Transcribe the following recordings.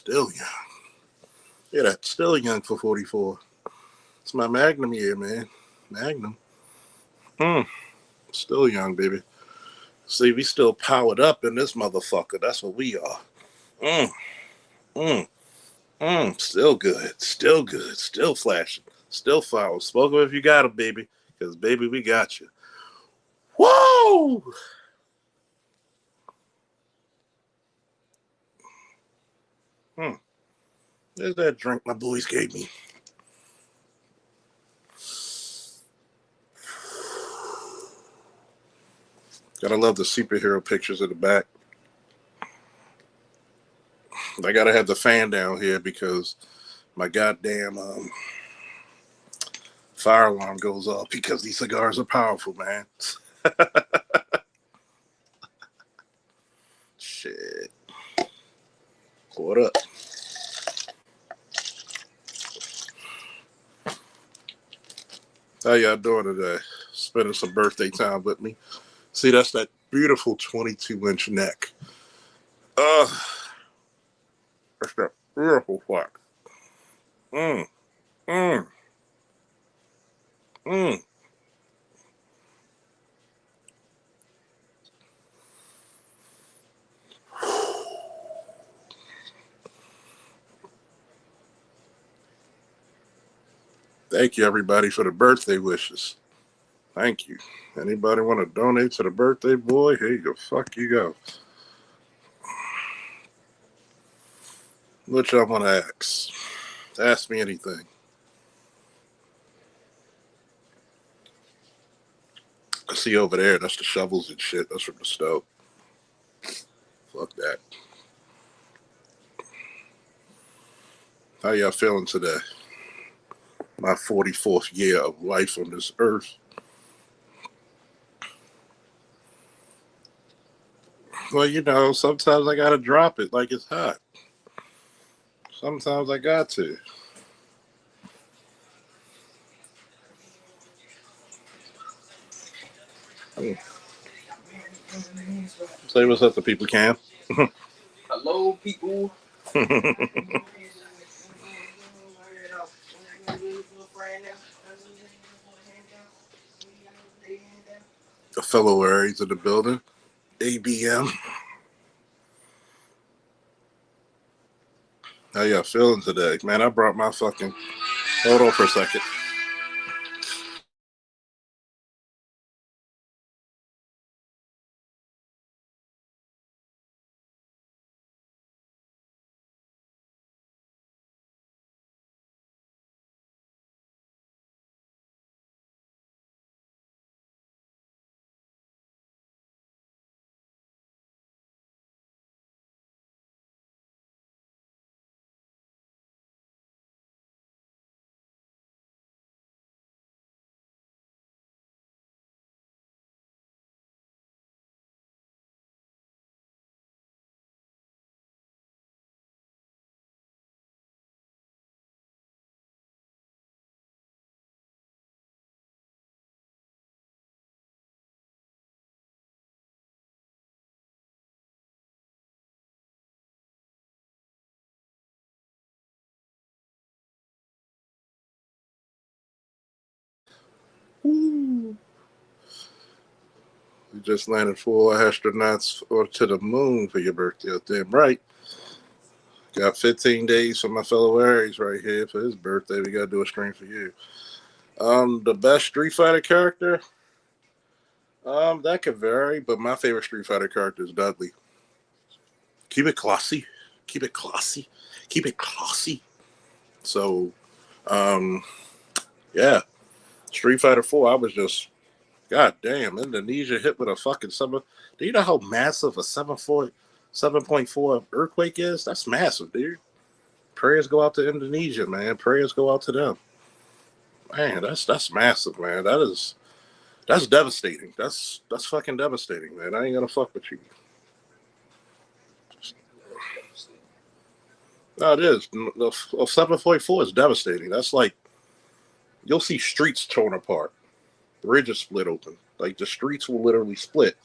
Still young. Yeah, that's still young for 44. It's my Magnum year, man. Magnum. Mm, still young, baby. See, we still powered up in this motherfucker. That's what we are. Mm, mm, Still good. Still good. Still flashing. Still fire. Smoke 'em if you got 'em, baby. Because, baby, we got you. Whoa! Hmm. There's that drink my boys gave me. Gotta love the superhero pictures in the back. I gotta have the fan down here because my goddamn fire alarm goes off because these cigars are powerful, man. Shit. What up? How y'all doing today? Spending some birthday time with me. See, that's that beautiful 22-inch neck. That's that beautiful flex. Mm, mm, mm. Thank you, everybody, for the birthday wishes. Thank you. Anybody want to donate to the birthday boy? Here you go. Fuck you go. What y'all want to ask? Ask me anything. I see over there. That's the shovels and shit. That's from the stove. Fuck that. How y'all feeling today? My 44th year of life on this earth. Well, sometimes I gotta drop it like it's hot. Sometimes I got to. Say what's up to people, Cam. Hello, people. The fellow Aries in the building. ABM. How y'all feeling today? Man, I brought my fucking... Hold on for a second. Woo. You just landed 4 astronauts or to the moon for your birthday. Damn right. Got 15 days for my fellow Aries right here for his birthday. We gotta do a stream for you. The best Street Fighter character. That could vary, but my favorite Street Fighter character is Dudley. Keep it classy. Keep it classy. Keep it classy. So, um, yeah. Street Fighter 4, I was just, god damn, Indonesia hit with a fucking 7. Do you know how massive a 7.4 earthquake is? That's massive, dude. Prayers go out to Indonesia, man. Prayers go out to them. Man, that's massive, man. That's devastating. That's fucking devastating, man. I ain't gonna fuck with you. No, it is. The 7.4 is devastating. That's like you'll see streets torn apart, bridges split open. Like the streets will literally split.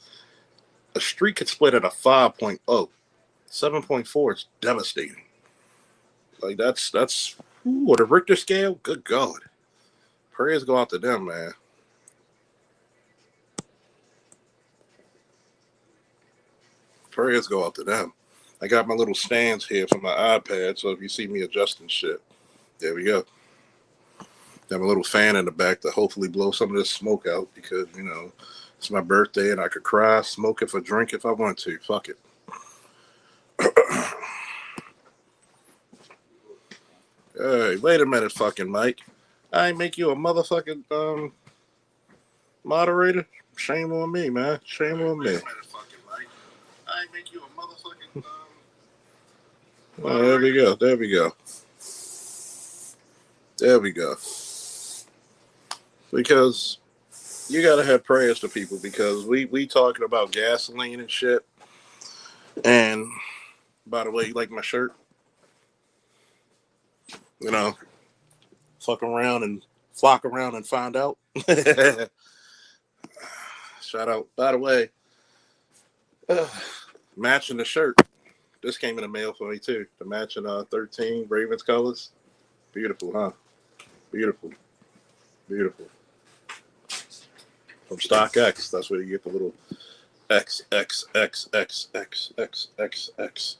A street could split at a 5.0. 7.4 is devastating. Like that's ooh, the Richter scale. Good God, prayers go out to them, man. Prayers go out to them. I got my little stands here for my iPad, so if you see me adjusting shit, there we go. Have a little fan in the back to hopefully blow some of this smoke out because, you know, it's my birthday and I could cry, smoke if I drink if I want to. Fuck it. Hey, wait a minute, fucking Mike. I ain't make you a motherfucking moderator. Shame on me, man. Shame on me. Wait a minute, fucking Mike. I ain't make you a motherfucking there we go. There we go. There we go. Because you gotta have prayers to people because we talking about gasoline and shit. And by the way, you like my shirt? You know, fuck around and flock around and find out. Shout out. By the way, matching the shirt. This came in the mail for me too. The matching 13 Ravens colors. Beautiful, huh? Beautiful. Beautiful. From StockX. That's where you get the little X, X, X, X, X, X, X, X.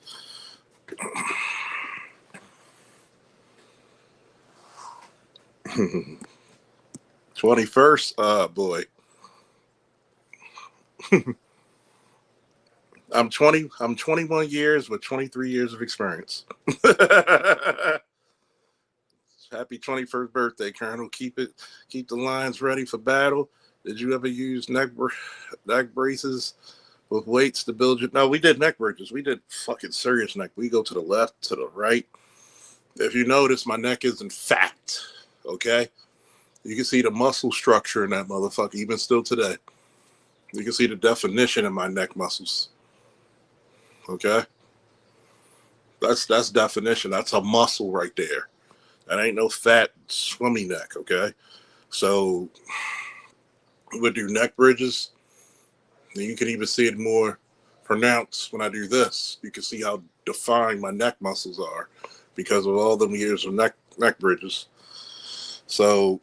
21st, boy. I'm 21 years with 23 years of experience. Happy 21st birthday, Colonel. Keep the lines ready for battle. Did you ever use neck braces with weights to build your? No, we did neck bridges. We did fucking serious neck. We go to the left, to the right. If you notice, my neck isn't fat. Okay, you can see the muscle structure in that motherfucker, even still today. You can see the definition in my neck muscles. Okay, that's definition. That's a muscle right there. That ain't no fat swimmy neck. Okay, so we would do neck bridges. And you can even see it more pronounced when I do this. You can see how defined my neck muscles are because of all them years of neck bridges. So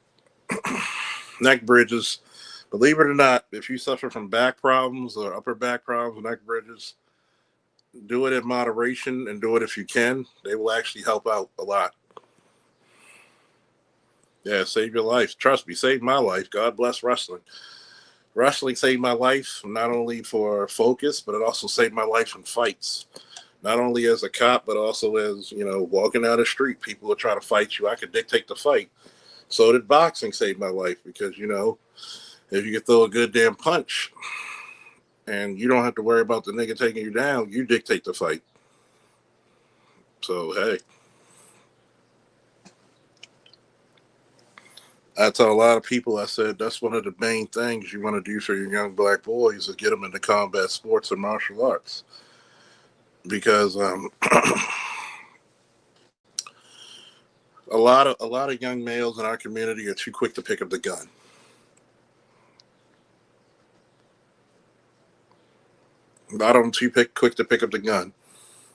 neck bridges, believe it or not, if you suffer from back problems or upper back problems, neck bridges, do it in moderation and do it if you can. They will actually help out a lot. Yeah, save your life. Trust me, save my life. God bless wrestling. Wrestling saved my life, not only for focus, but it also saved my life in fights. Not only as a cop, but also as, you know, walking down the street, people would try to fight you. I could dictate the fight. So did boxing save my life because, you know, if you could throw a good damn punch and you don't have to worry about the nigga taking you down, you dictate the fight. So, hey. I tell a lot of people, I said, that's one of the main things you want to do for your young black boys is get them into combat sports and martial arts. Because a lot of young males in our community are too quick to pick up the gun. A lot of them too quick to pick up the gun.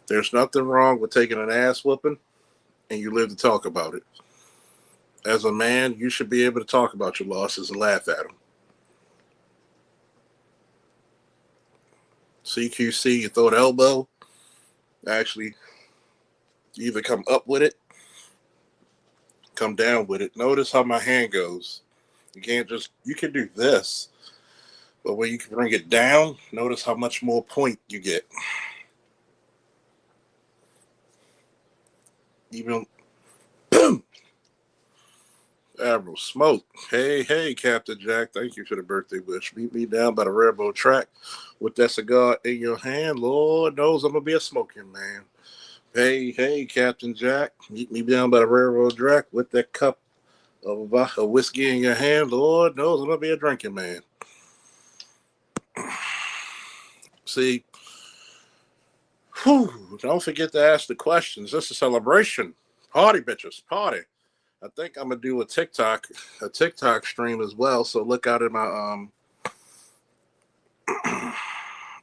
There's nothing wrong with taking an ass whooping and you live to talk about it. As a man, you should be able to talk about your losses and laugh at them. CQC, you throw an elbow, actually, you either come up with it, come down with it. Notice how my hand goes. You can do this, but when you can bring it down, notice how much more point you get. Even, boom! Admiral Smoke. Hey, Captain Jack. Thank you for the birthday wish. Meet me down by the railroad track with that cigar in your hand. Lord knows I'm going to be a smoking man. Hey, Captain Jack. Meet me down by the railroad track with that cup of whiskey in your hand. Lord knows I'm going to be a drinking man. See, don't forget to ask the questions. This is a celebration. Party, bitches. Party. I think I'm gonna do a TikTok stream as well. So look out in my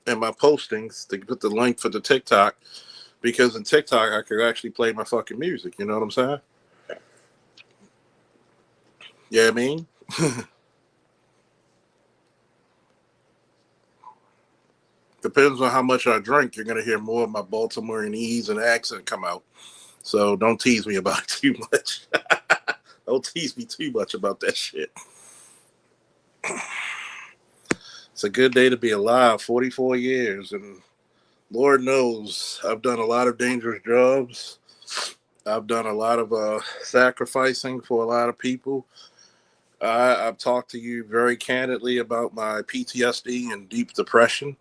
in my postings to put the link for the TikTok. because in TikTok I could actually play my fucking music. You know what I'm saying? Yeah, I mean. Depends on how much I drink. You're gonna hear more of my Baltimoreanese and accent come out. So don't tease me about it too much. Don't tease me too much about that shit. It's a good day to be alive. 44 years, and Lord knows I've done a lot of dangerous jobs. I've done a lot of sacrificing for a lot of people. I've talked to you very candidly about my PTSD and deep depression.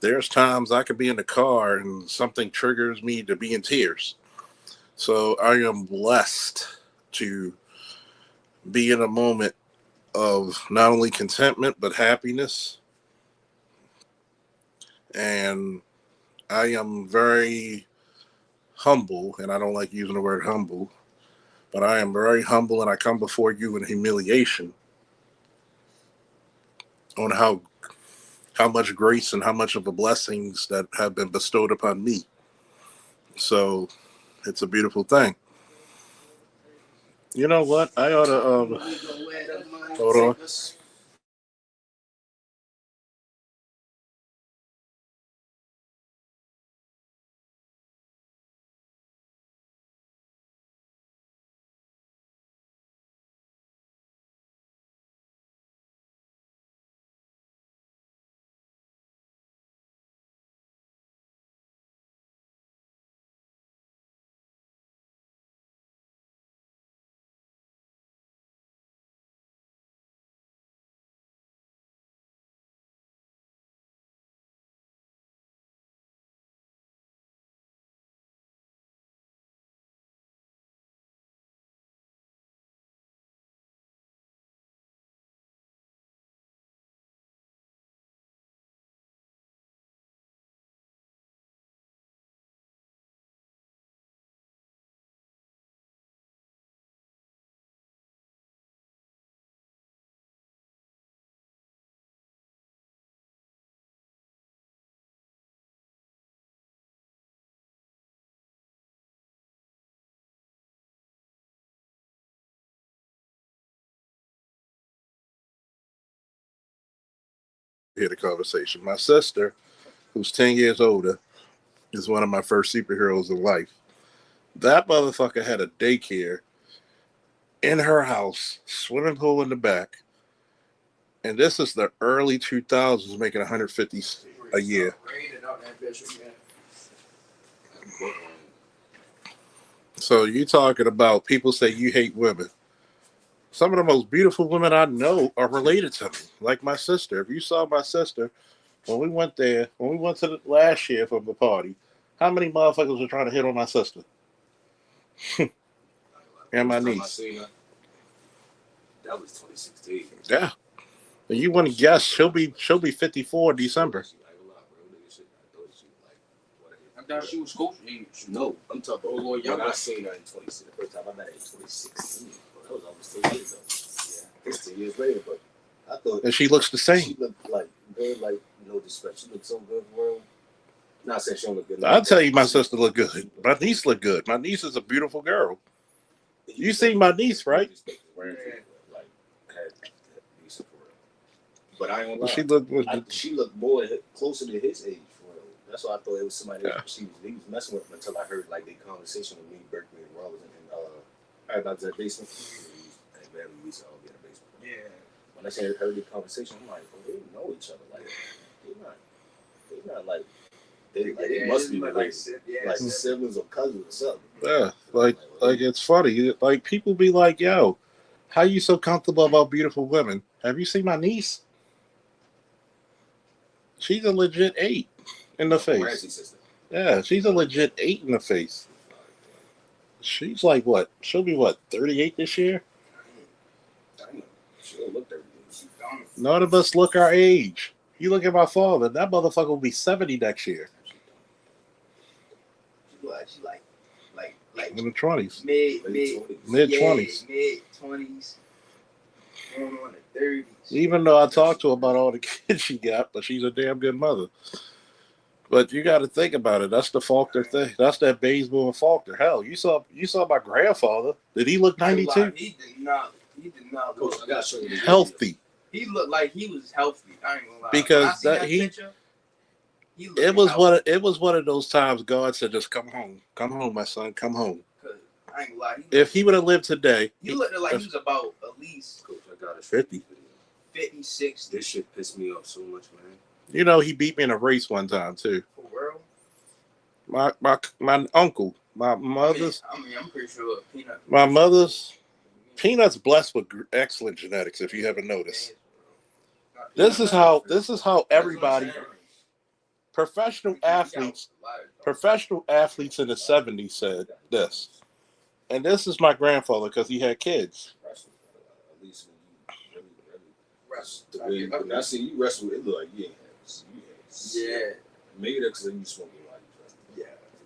There's times I could be in the car and something triggers me to be in tears. So I am blessed to be in a moment of not only contentment but happiness. And I am very humble, and I don't like using the word humble, but I am very humble, and I come before you in humiliation on how much grace and how much of the blessings that have been bestowed upon me. So it's a beautiful thing. You know what? I ought to hold on. Hear the conversation. My sister, who's 10 years older, is one of my first superheroes in life. That motherfucker had a daycare in her house, swimming pool in the back, and this is the early 2000s, making 150 a year. So you talking about people say you hate women. Some of the most beautiful women I know are related to me, like my sister. If you saw my sister, when we went there, when we went to the last year from the party, how many motherfuckers were trying to hit on my sister? And my niece. That was 2016. Yeah. And you want to guess she'll be 54 in December. I thought she was coaching. No, I'm talking about Lord Young. I seen her in 2016. The first time I met her in 2016. That was almost 10 years ago. Yeah, it's 10 years later, but I thought. And she looks the same. She looked like good, like no disrespect. She looked so good for real. Not saying she don't look good. I'll tell you, my sister look good. My niece look good. My niece is a beautiful girl. You seen my niece, right? Like, had decent for real. But I ain't gonna lie. She looked more closer to his age for real. That's why I thought it was somebody that he was messing with until I heard like the conversation with me, Berkeley, and Rollins, and about that basement. And man, we used to all be in the basement. Yeah. When I heard the conversation, I'm like, oh, they know each other. Like, they're not like. They must be like siblings or cousins or something. Yeah, like it's funny. Like people be like, "Yo, how you so comfortable about beautiful women? Have you seen my niece? She's a legit 8 in the face. Yeah, she's a legit 8 in the face. She's like what? She'll be what? 38 this year. She'll look 38. None of us look our age. You look at my father. That motherfucker will be 70 next year. Like in the 20s. Mid 20s. Mid 20s. Going on the 30s. Even though I talked to her about all the kids she got, but she's a damn good mother. But you got to think about it. That's the Faulkner thing. That's that Bazemore and Faulkner. Hell, you saw my grandfather. Did he look 92? He did not. He did not Coach, look I gotta show you this healthy. He looked like he was healthy. I ain't gonna lie. Because that picture, it was one of those times God said, "Just come home, my son, come home." I ain't gonna lie. If he would have lived today, he looked like he was about at least Coach, I got it. 50. 50, 60. This shit pissed me off so much, man. You know, he beat me in a race one time too. For real? My uncle, my mother's. I mean, I'm pretty sure Peanut. My mother's. Peanut's blessed with excellent genetics. If you haven't noticed, this is how everybody, professional athletes in the 70s said this, and this is my grandfather because he had kids. At least when I see you wrestle, it look like you ain't had. Yeah. Maybe that's because you smoking while you wrestle.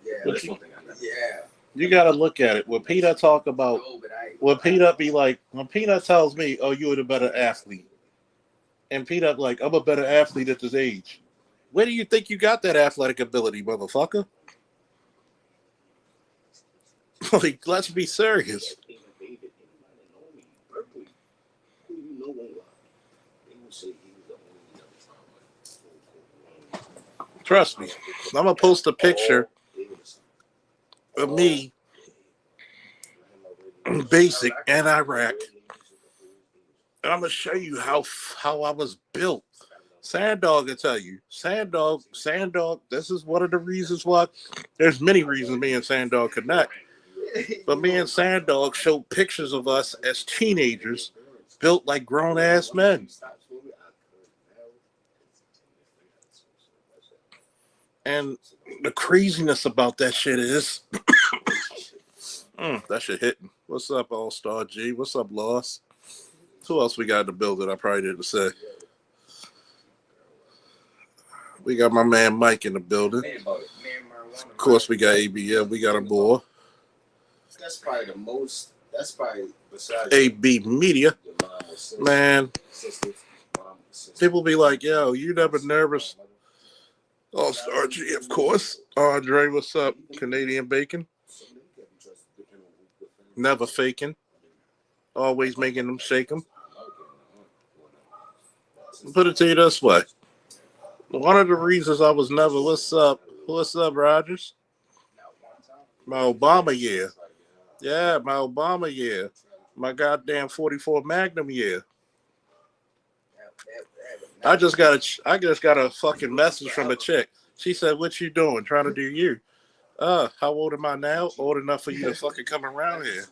Yeah. But that's one thing I know. Yeah. You got to look at it. When Peanut talk about, when Peanut be like, when Peanut tells me, "Oh, you're the better athlete," and Peanut like, "I'm a better athlete at this age." Where do you think you got that athletic ability, motherfucker? Like, let's be serious. Trust me. I'm gonna post a picture of me, basic and Iraq, and I'm gonna show you how I was built. Sanddog will tell you. Sanddog. This is one of the reasons why. There's many reasons me and Sanddog connect, but me and Sanddog showed pictures of us as teenagers, built like grown ass men. And the craziness about that shit is, that shit hitting. What's up, All Star G? What's up, Loss? Who else we got in the building? I probably didn't say. We got my man Mike in the building. Of course, we got ABL. We got a boy. That's probably the most. That's probably besides AB Media. Man, people be like, "Yo, you never nervous?" All-Star G, of course. Andre, what's up? Canadian Bacon. Never faking. Always making them shake them. Put it to you this way. One of the reasons I was never, what's up, Rogers? My Obama year. Yeah, my Obama year. My goddamn 44 Magnum year. I just got a fucking message from a chick. She said, "What you doing? Trying to do you?" How old am I now? Old enough for you to fucking come around here.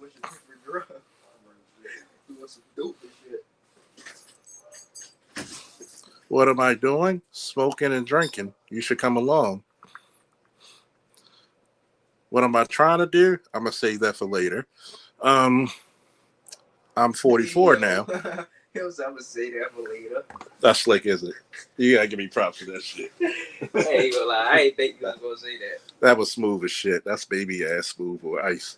What am I doing? Smoking and drinking. You should come along. What am I trying to do? I'm gonna save that for later. I'm 44 now. I'm gonna say that for later. That's slick, isn't it? You gotta give me props for that shit. I ain't gonna lie. I ain't think you was gonna say that. That was smooth as shit. That's baby ass smooth or ice.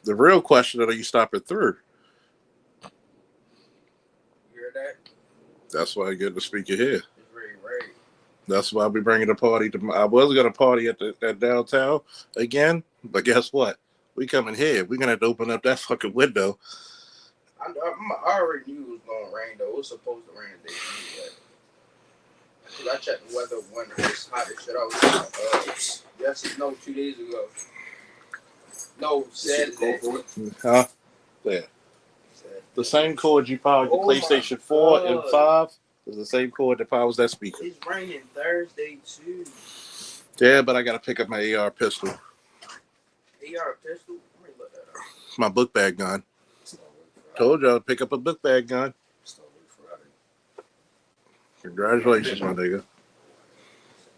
The real question is, are you stopping through? You hear that? That's why I get the speaker here. It's right. That's why I'll be bringing the party to. I was gonna party at downtown again, but guess what? We coming here. We're gonna have to open up that fucking window. I already knew it was gonna rain though. It was supposed to rain today. I checked the weather when it was hot as shit. I was 2 days ago. No, Saturday. Huh? Yeah. The same cord you powered your PlayStation 4 and 5 is the same cord that powers that speaker. It's raining Thursday too. Yeah, but I gotta pick up my AR pistol. AR pistol? Let me look that up. My book bag gun. Told y'all to pick up a book bag gun. Congratulations, my nigga.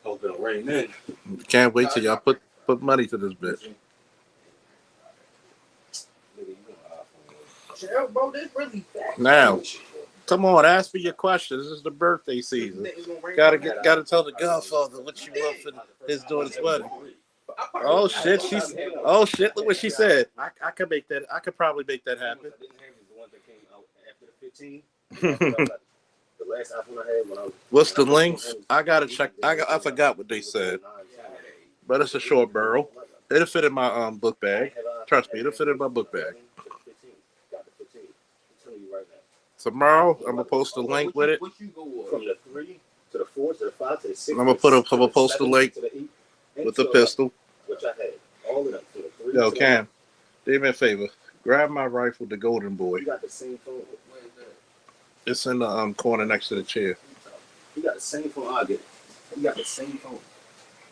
Hope it'll rain in. Can't wait till y'all put money to this bitch. Bro, this really fast. Now, come on, ask me your questions. This is the birthday season. Gotta tell the Godfather what you want for his daughter's wedding. Oh shit, look what she said. I could make that. I could probably make that happen. The one that came out after the 15. The last iPhone I had when I was. What's the length? I gotta check. I forgot what they said, but it's a short barrel. It'll fit in my book bag. Trust me, it'll fit in my book bag. Tomorrow, I'm gonna post a link with it. What you go from the 3 to the 4 to the 5 to the 6. I'm gonna post a link with the pistol. Which I had all of them. Yo, Cam, do me a favor. Grab my rifle, the Golden Boy. You got the same phone. It's in the corner next to the chair. You got the same phone. I'll get it. You got the same phone.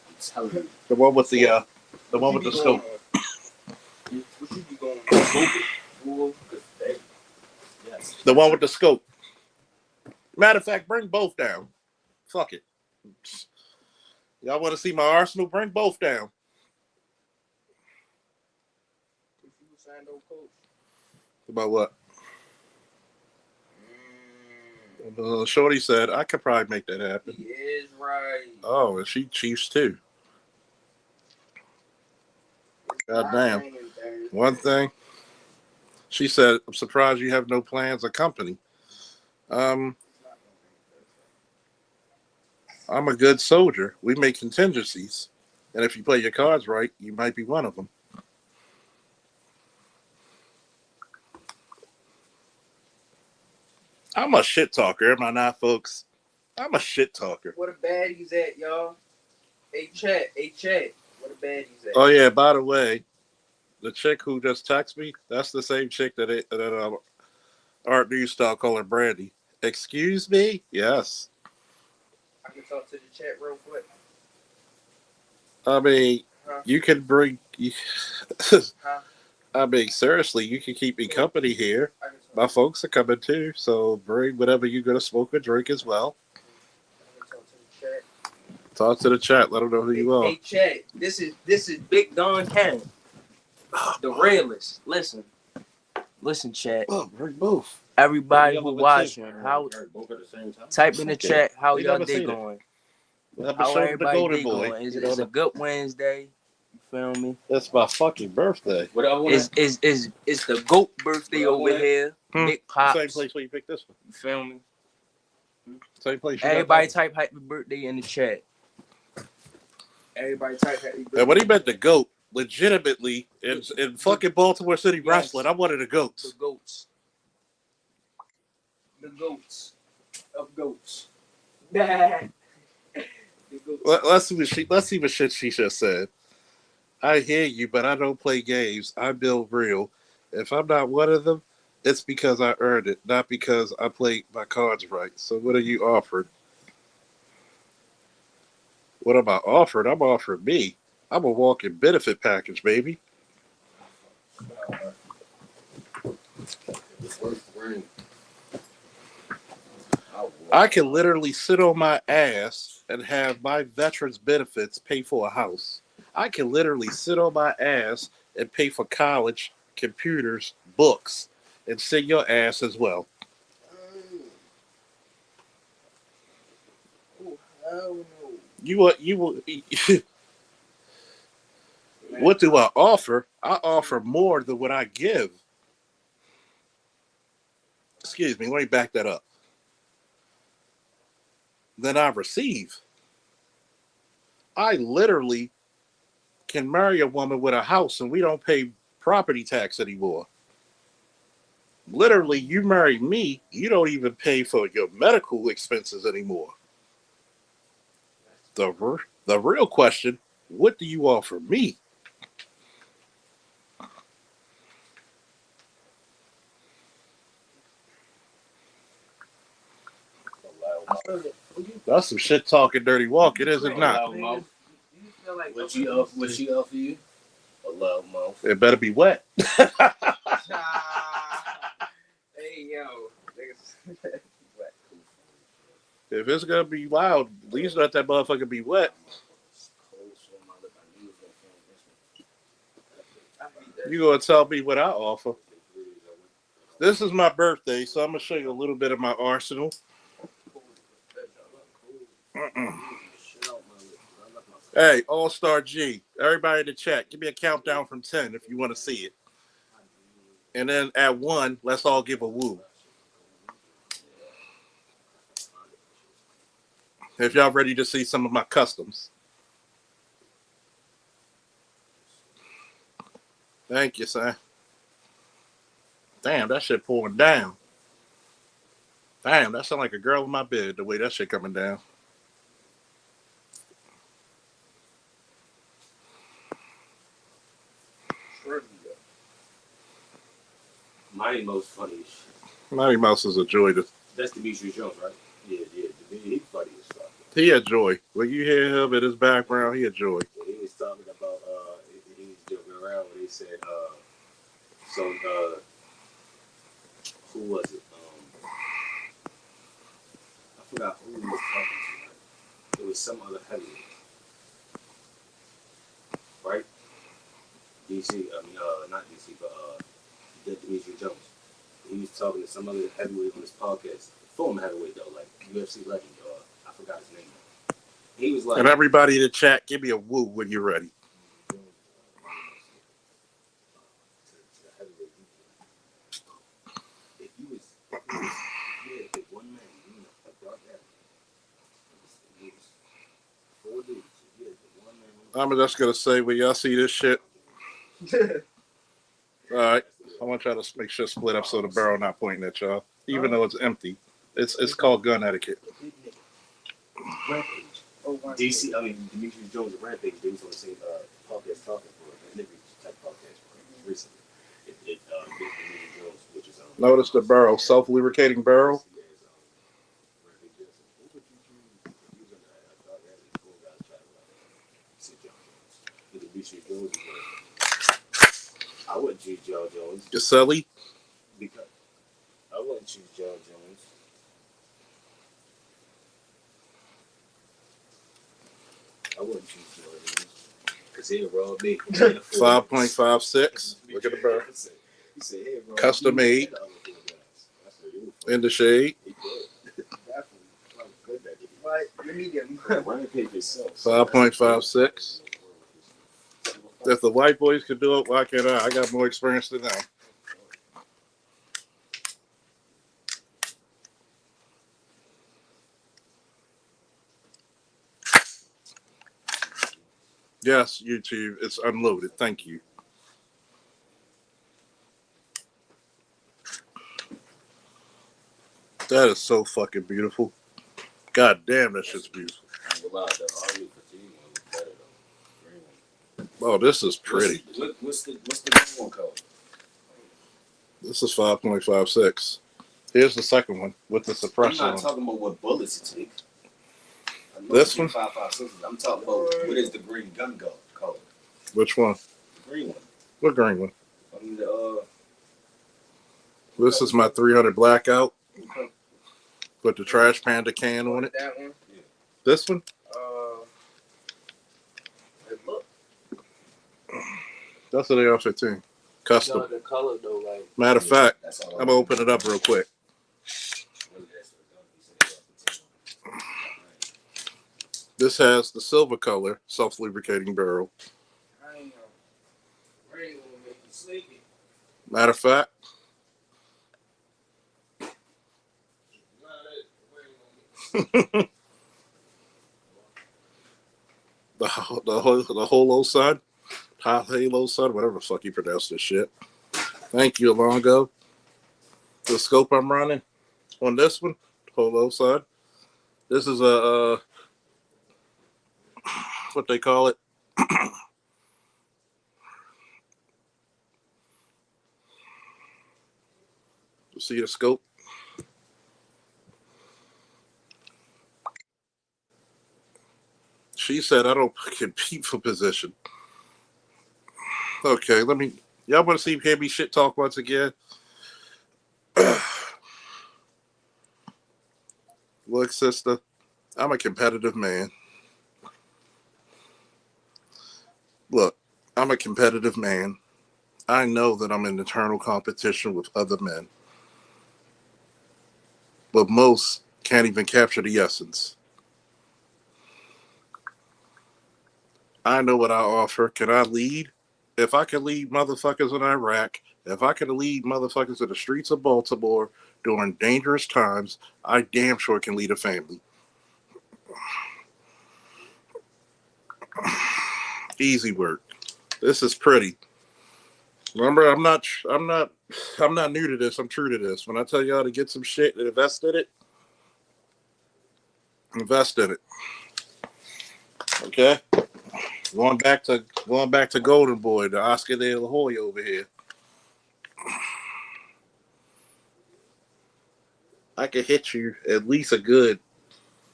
I'm telling you. The one with the one with the scope. What you be going on? Yes. The one with the scope. Matter of fact, bring both down. Fuck it. Y'all want to see my arsenal? Bring both down. About what? Shorty said I could probably make that happen. He is right. Oh, and she Chiefs too. God damn. One thing. She said, I'm surprised you have no plans or company. I'm a good soldier. We make contingencies. And if you play your cards right, you might be one of them. I'm a shit talker, am I not, folks? I'm a shit talker. Where the baddies at, y'all? Hey, chat. Where the baddies at? Oh, yeah, by the way, the chick who just texted me, that's the same chick that Art News style calling Brandy. Excuse me? Yes. I can talk to the chat real quick. I mean, you can bring... I mean, seriously, you can keep me company here. My folks are coming too, so bring whatever you're going to smoke or drink as well. Talk to the chat. Let them know who you are. Hey, chat. This is Big Don Cannon. The realist. Listen, chat. Oh, bring both. Everybody who watching, how type in the chat how y'all day going. How everybody day going. It's a good Wednesday. You feel me? That's my fucking birthday. It's the GOAT birthday over here. Big Pops. Same place where you picked this one. You feel me? Same place. Everybody type happy birthday in the chat. Everybody type happy birthday. And when he meant the GOAT, legitimately, in fucking Baltimore City wrestling, I'm one of the GOATs. The GOATs. The GOATs of GOATs. Let's see what shit she just said. I hear you, but I don't play games. I build real. If I'm not one of them, it's because I earned it, not because I played my cards right. So what are you offered? What am I offered? I'm offering me. I'm a walking benefit package, baby. I can literally sit on my ass and have my veterans benefits pay for a house. I can literally sit on my ass and pay for college, computers, books, and send your ass as well. You will. What do I offer? I offer more than what I give. Excuse me, let me back that up. Than I receive. I literally can marry a woman with a house and we don't pay property tax anymore. Literally, you marry me, you don't even pay for your medical expenses anymore. The real question, what do you offer me? That's some shit talking, dirty walking, is it not? What she offer you? A loud mouth. It better be wet. Hey yo. If it's gonna be loud, at least let that motherfucker be wet. You gonna tell me what I offer? This is my birthday, so I'm gonna show you a little bit of my arsenal. Hey, All-Star G, everybody in the chat, give me a countdown from 10 if you want to see it. And then at 1, let's all give a woo. If y'all ready to see some of my customs. Thank you, sir. Damn, that shit pulling down. Damn, that sound like a girl in my bed, the way that shit coming down. Mighty Mouse funny. Mighty Mouse is a joy to. That's Demetrius Jones, right? Yeah. He funny as fuck. He a joy. When you hear him in his background, he a joy. He was talking about he was joking around when he said who was it? I forgot who he was talking to. It was some other heavyweight, right? Not DC, but Demetrius Jones. He was talking to some other heavyweight on his podcast. Former heavyweight though, like UFC legend. I forgot his name. He was like, and everybody in the chat, give me a woo when you're ready. I'm just gonna say when y'all see this shit. All right, I want y'all to make sure split up so the barrel not pointing at y'all, even though it's empty. It's called gun etiquette. DC, Demetrius Jones and Rampage, they was on the same podcast talking for an interview type podcast recently. Demetrius Jones, which is notice the barrel, self-lubricating barrel. I wouldn't choose Joe Jones. Giselli? Because I wouldn't choose Joe Jones. I wouldn't choose Joe Jones. Because he'll rob me. 5.56. Look at the barrel. Custom made. In the shade. 5.56. If the white boys could do it, why can't I? I got more experience than them. Yes, YouTube, it's unloaded. Thank you. That is so fucking beautiful. God damn, that shit's beautiful. Oh, this is pretty. What's the new one called? This is 5.56. Here's the second one with the suppressor. I'm not talking about what bullets it take. This one? 5.56. I'm talking about what is the green gun color? Which one? The green one. What green one? I mean, this is my 300 blackout. Put the Trash Panda can on it. That one? Yeah. This one? Look. That's an AR-15. Custom. No, the color though, like. Matter of fact, I'm going to open it up real quick. This has the silver color self-lubricating barrel. Matter of fact, the Holo Sun, Halo Sun, whatever the fuck you pronounce this shit. Thank you, Alongo. The scope I'm running on this one, Holo Sun. This is a what they call it. You see the scope? She said I don't compete for position. Okay, y'all want to hear me shit talk once again? Look, sister, I'm a competitive man. Look, I'm a competitive man. I know that I'm in eternal competition with other men. But most can't even capture the essence. I know what I offer. Can I lead? If I can lead motherfuckers in Iraq, if I can lead motherfuckers in the streets of Baltimore during dangerous times, I damn sure can lead a family. Easy work. This is pretty. Remember, I'm not new to this. I'm true to this. When I tell y'all to get some shit and invest in it, invest in it. Okay? Going back to Golden Boy, the Oscar De La Hoya over here. I could hit you at least a good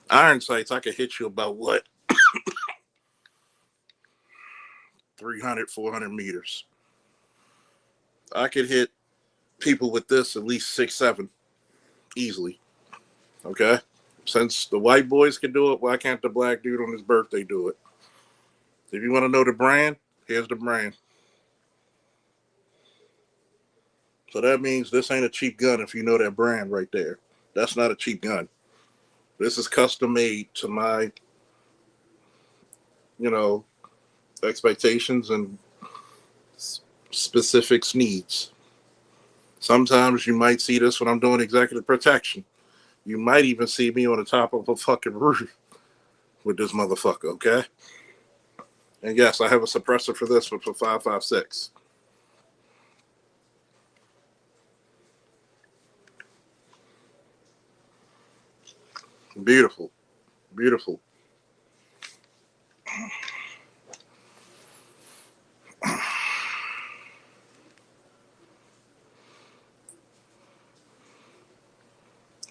iron sights. I could hit you about what? 300, 400 meters. I could hit people with this at least 6, 7 easily. Okay? Since the white boys can do it, why can't the black dude on his birthday do it? If you want to know the brand, here's the brand. So that means this ain't a cheap gun if you know that brand right there. That's not a cheap gun. This is custom made to my, expectations and specifics needs. Sometimes you might see this when I'm doing executive protection. You might even see me on the top of a fucking roof with this motherfucker, okay? And yes, I have a suppressor for this one for 5.56. Beautiful. Beautiful.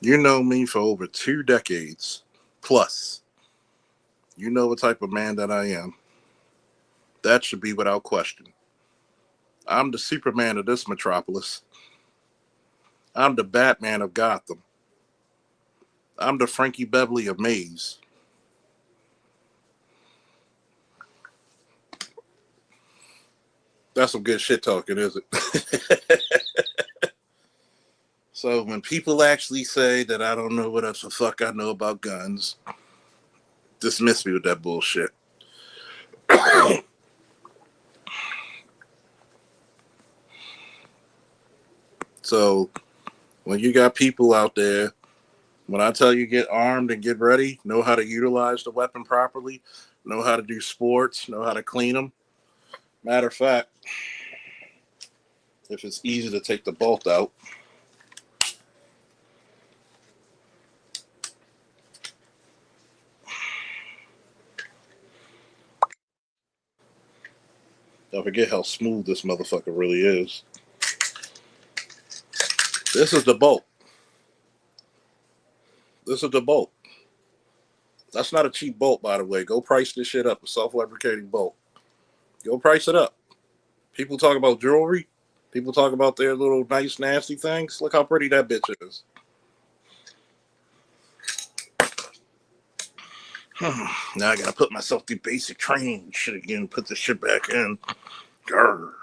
You know me for over 2 decades plus. You know what type of man that I am. That should be without question. I'm the Superman of this metropolis. I'm the Batman of Gotham. I'm the Frankie Beverly of Maze. That's some good shit talking, is it? So when people actually say that I don't know what the fuck I know about guns, dismiss me with that bullshit. So when you got people out there, when I tell you get armed and get ready, know how to utilize the weapon properly, know how to do sports, know how to clean them. Matter of fact, if it's easy to take the bolt out, don't forget how smooth this motherfucker really is. This is the bolt. This is the bolt. That's not a cheap bolt, by the way. Go price this shit up. A self-lubricating bolt. Go price it up. People talk about jewelry. People talk about their little nice, nasty things. Look how pretty that bitch is. Now I gotta put myself through basic training shit again. Put this shit back in. Grr.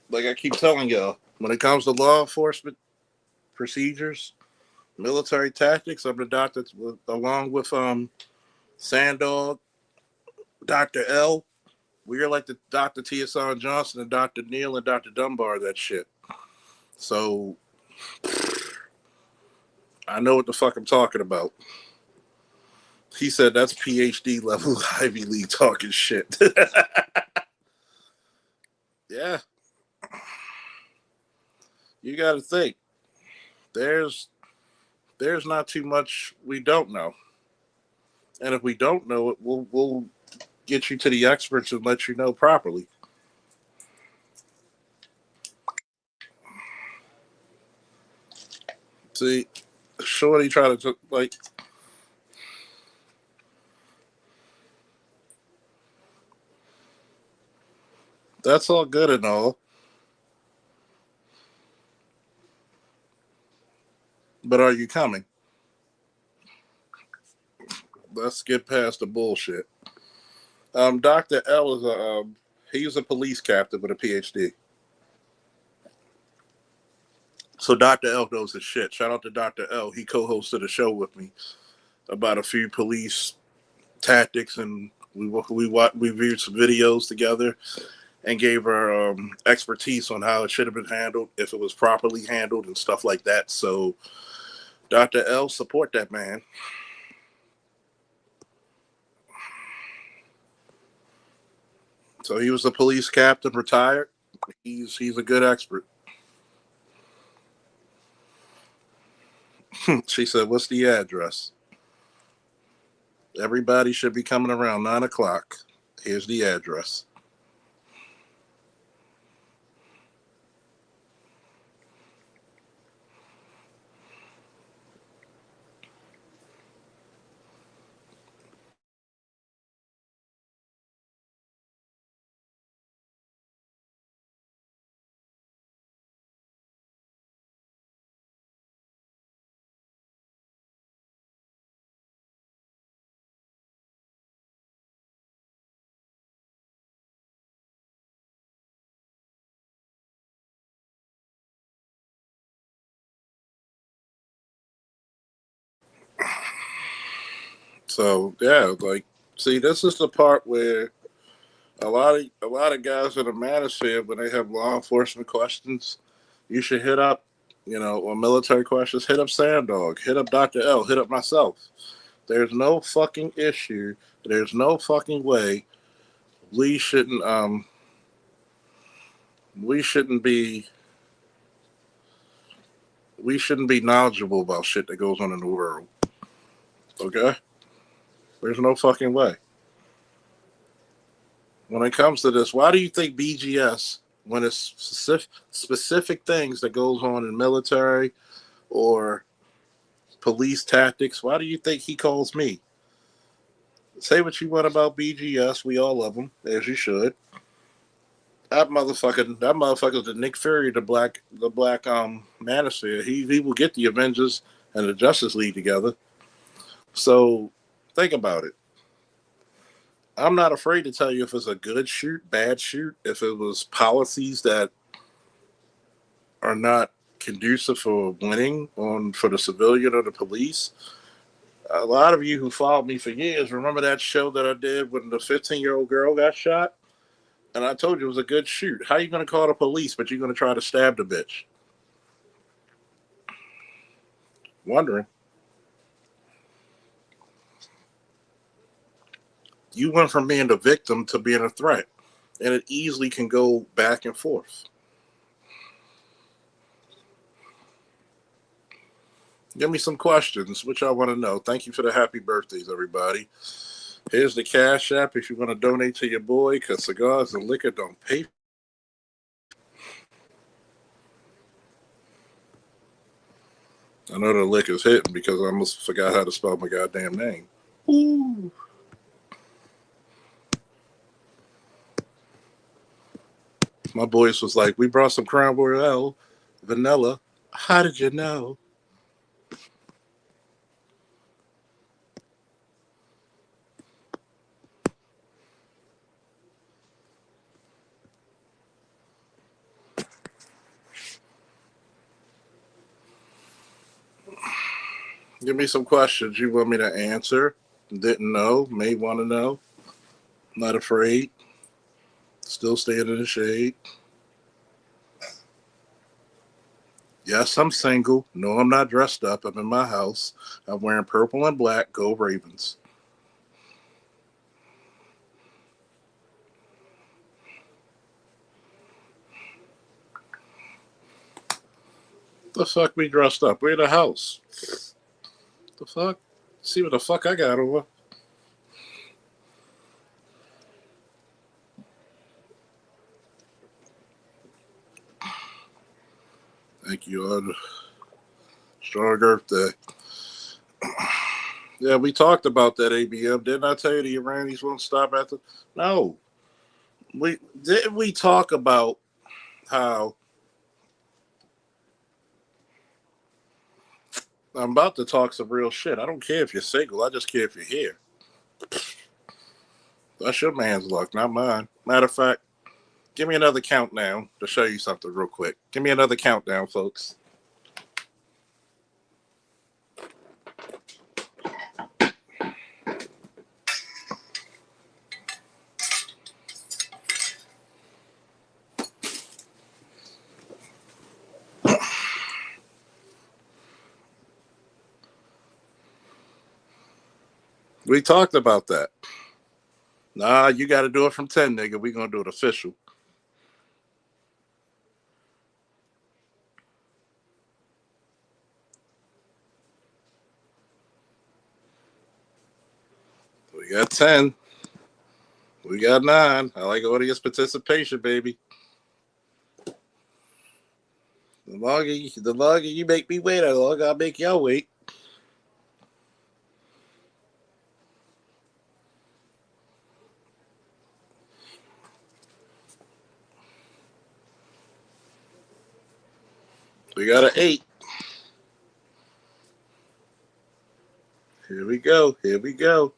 Like I keep telling y'all, when it comes to law enforcement procedures, military tactics, I'm the doctor along with Sandog, Dr. L. We are like the Dr. T.S.R. Johnson and Dr. Neal and Dr. Dunbar, that shit. So I know what the fuck I'm talking about. He said that's PhD level Ivy League talking shit. Yeah. You got to think. There's not too much we don't know. And if we don't know it, we'll get you to the experts and let you know properly. See, Shorty try to like. That's all good and all. But are you coming? Let's get past the bullshit. Dr. L is he's a police captain with a PhD. So Dr. L knows his shit. Shout out to Dr. L. He co-hosted a show with me about a few police tactics, and we viewed some videos together. and gave her expertise on how it should have been handled if it was properly handled and stuff like that. So Dr. L, support that man. So he was a police captain, retired. He's a good expert. She said, "What's the address? Everybody should be coming around 9 o'clock. Here's the address." So yeah, like, see, this is the part where a lot of guys in the manosphere, when they have law enforcement questions, you should hit up, or military questions, hit up Sandog, hit up Dr. L, hit up myself. There's no fucking issue. There's no fucking way we shouldn't we shouldn't be we shouldn't be knowledgeable about shit that goes on in the world. Okay? There's no fucking way. When it comes to this, why do you think BGS, when it's specific things that goes on in military or police tactics, why do you think he calls me? Say what you want about BGS. We all love him, as you should. That motherfucker's the Nick Fury, the black manosphere. He will get the Avengers and the Justice League together. So think about it. I'm not afraid to tell you if it's a good shoot, bad shoot, if it was policies that are not conducive for winning for the civilian or the police. A lot of you who followed me for years remember that show that I did when the 15-year-old girl got shot? And I told you it was a good shoot. How are you going to call the police, but you're going to try to stab the bitch? Wondering. You went from being the victim to being a threat. And it easily can go back and forth. Give me some questions, which I want to know. Thank you for the happy birthdays, everybody. Here's the Cash App if you want to donate to your boy, because cigars and liquor don't pay. I know the liquor's hitting because I almost forgot how to spell my goddamn name. Ooh. My voice was like, "We brought some Crown Royal vanilla. How did you know?" Give me some questions you want me to answer. Didn't know, may want to know. Not afraid. Still staying in the shade. Yes, I'm single. No, I'm not dressed up. I'm in my house. I'm wearing purple and black. Go Ravens. The fuck we dressed up? We're in the house. The fuck? See what the fuck I got over? Thank you on strong birthday. Yeah, we talked about that ABM. Didn't I tell you the Iranians won't stop at the? No. We talk about how I'm about to talk some real shit. I don't care if you're single. I just care if you're here. That's your man's luck, not mine. Matter of fact, give me another countdown to show you something real quick. Give me another countdown, folks. We talked about that. Nah, you got to do it from 10, nigga. We gonna do it official. We got 10. We got 9. I like audience participation, baby. The longer you make me wait, the longer I'll make y'all wait. We got an 8. Here we go. Here we go.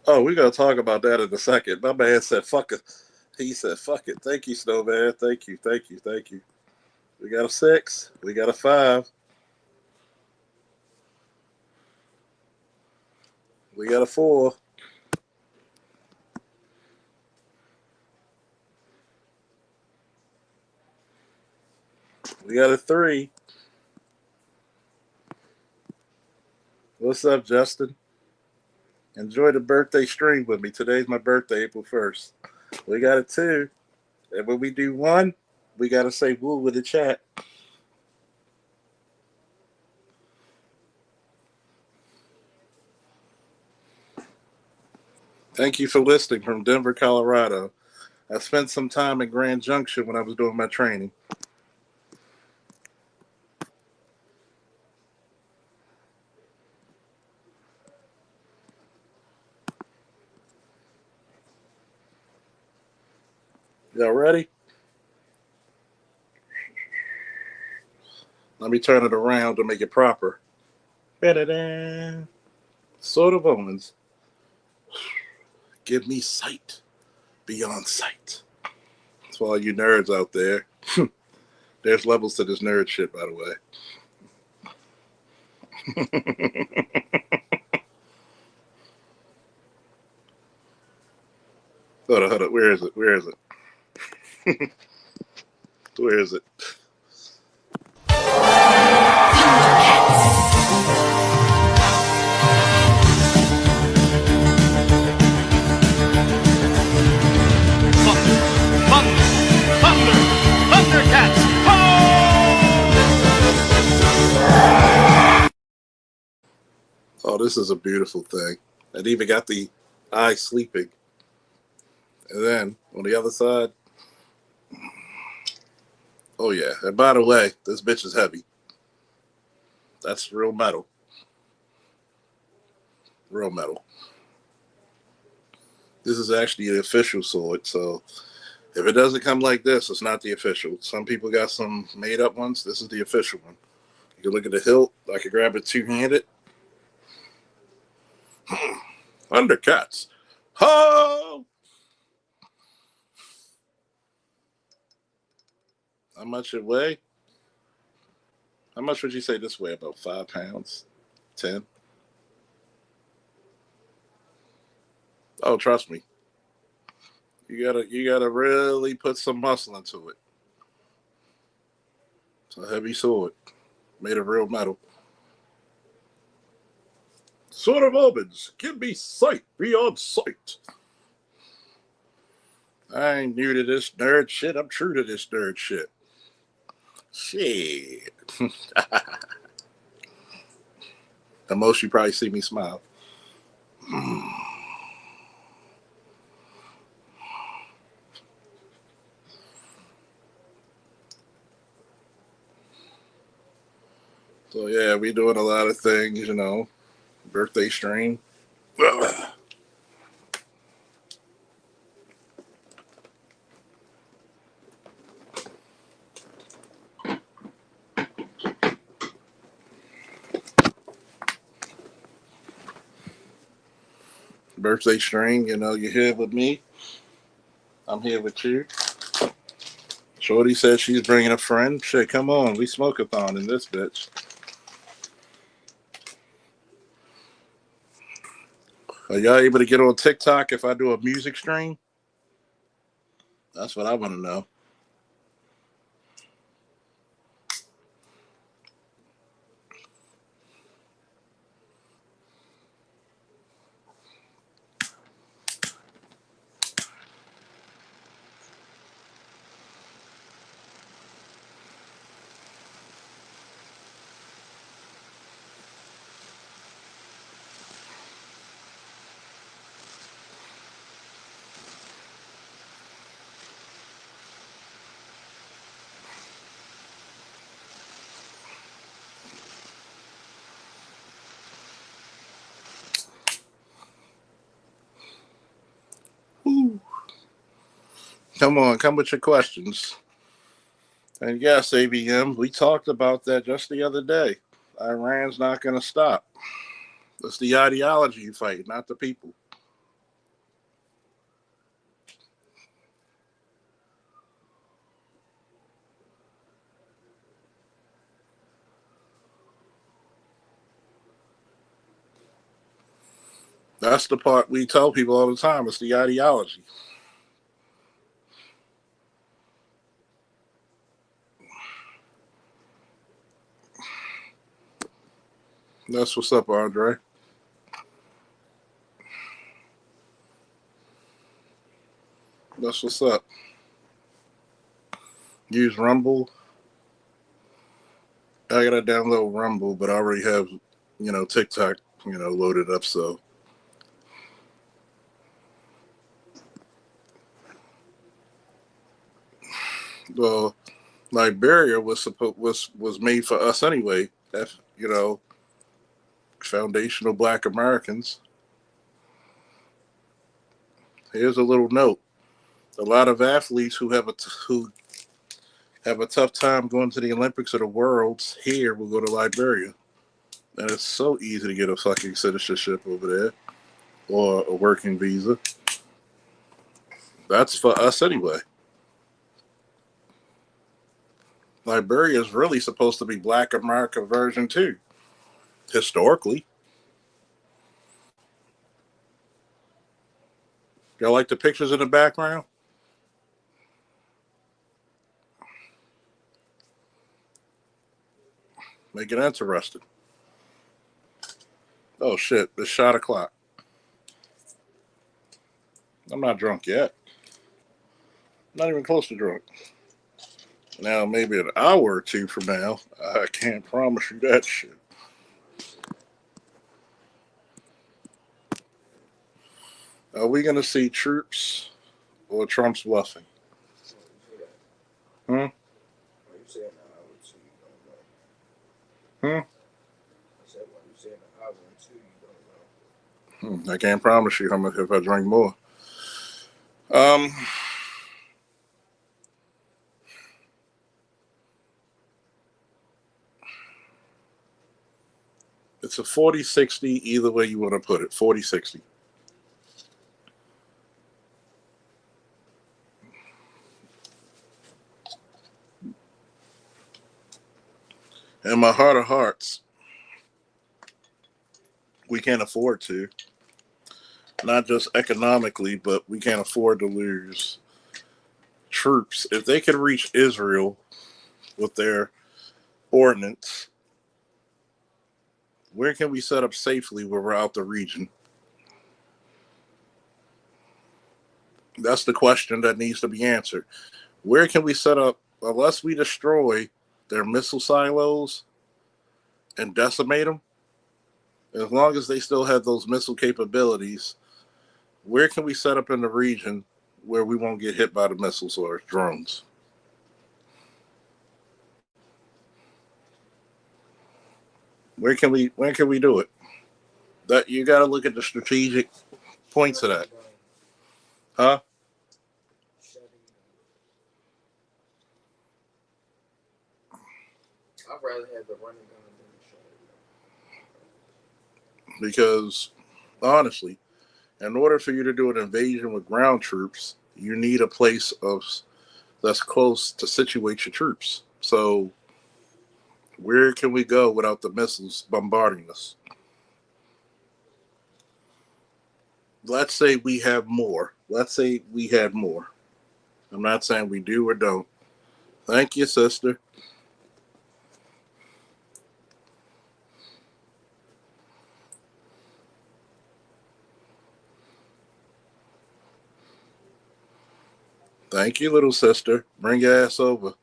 Oh, we're going to talk about that in a second. My man said, fuck it. He said, fuck it. Thank you, Snowman. Thank you. Thank you. Thank you. We got a 6. We got a 5. We got a 4. We got a 3. What's up, Justin? Enjoy the birthday stream with me. Today's my birthday, April 1st. We got a 2. And when we do 1, we got to say woo with the chat. Thank you for listening from Denver, Colorado. I spent some time in Grand Junction when I was doing my training. Y'all ready? Let me turn it around to make it proper. Da-da-da. Sort of omens. Give me sight beyond sight. That's for all you nerds out there. There's levels to this nerd shit, by the way. Hold on. Where is it? Where is it? Where is it? Thundercats! Oh, this is a beautiful thing. It even got the eye sleeping. And then on the other side, oh yeah. And by the way, this bitch is heavy. That's real metal. Real metal. This is actually the official sword, so if it doesn't come like this, it's not the official. Some people got some made up ones. This is the official one. You can look at the hilt. I can grab it two-handed. Thundercats. Ho! How much it weigh? How much would you say this weigh? About 5 pounds? 10? Oh, trust me. You gotta really put some muscle into it. It's a heavy sword. Made of real metal. Sword of omens. Give me sight beyond sight. I ain't new to this nerd shit. I'm true to this nerd shit. Shit. The most you probably see me smile. So yeah, we doing a lot of things, you know. Birthday stream. Birthday stream, you know, you're here with me. I'm here with you. Shorty says she's bringing a friend. Shit, come on. We smoke-a-thon in this bitch. Are y'all able to get on TikTok if I do a music stream? That's what I want to know. Come on, come with your questions. And yes, ABM, we talked about that just the other day. Iran's not going to stop. It's the ideology you fight, not the people. That's the part we tell people all the time. It's the ideology. That's what's up, Andre. That's what's up. Use Rumble. I gotta download Rumble, but I already have, TikTok, loaded up. So, well, Liberia was made for us anyway. That's foundational Black Americans. Here's a little note: a lot of athletes who have a tough time going to the Olympics or the Worlds here will go to Liberia, and it's so easy to get a fucking citizenship over there or a working visa. That's for us anyway. Liberia is really supposed to be Black America version 2, historically. Y'all like the pictures in the background? Make it interesting. Oh shit, it's shot o'clock. I'm not drunk yet. Not even close to drunk. Now, maybe an hour or two from now, I can't promise you that shit. Are we going to see troops or Trump's bluffing? Hmm? I can't promise you how much if I drink more. It's a 40-60, either way you want to put it. 40-60. In my heart of hearts, we can't afford to. Not just economically, but we can't afford to lose troops. If they could reach Israel with their ordnance, where can we set up safely where we're out the region? That's the question that needs to be answered. Where can we set up, unless we destroy their missile silos and decimate them, as long as they still have those missile capabilities, where can we set up in the region where we won't get hit by the missiles or drones? Where can we do it? That you got to look at the strategic points of that. Huh? I'd rather have the running gun than the shotgun. Because honestly, in order for you to do an invasion with ground troops, you need a place that's close to situate your troops. So where can we go without the missiles bombarding us? Let's say we have more. Let's say we had more. I'm not saying we do or don't. Thank you, sister. Thank you, little sister. Bring your ass over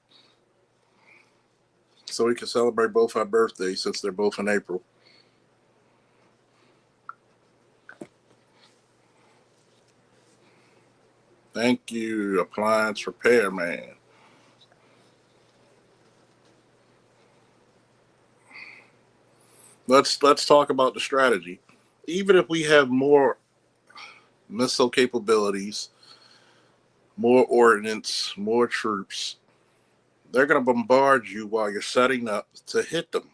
so we can celebrate both our birthdays since they're both in April. Thank you, appliance repairman. Let's talk about the strategy. Even if we have more missile capabilities, more ordnance, more troops. They're going to bombard you while you're setting up to hit them.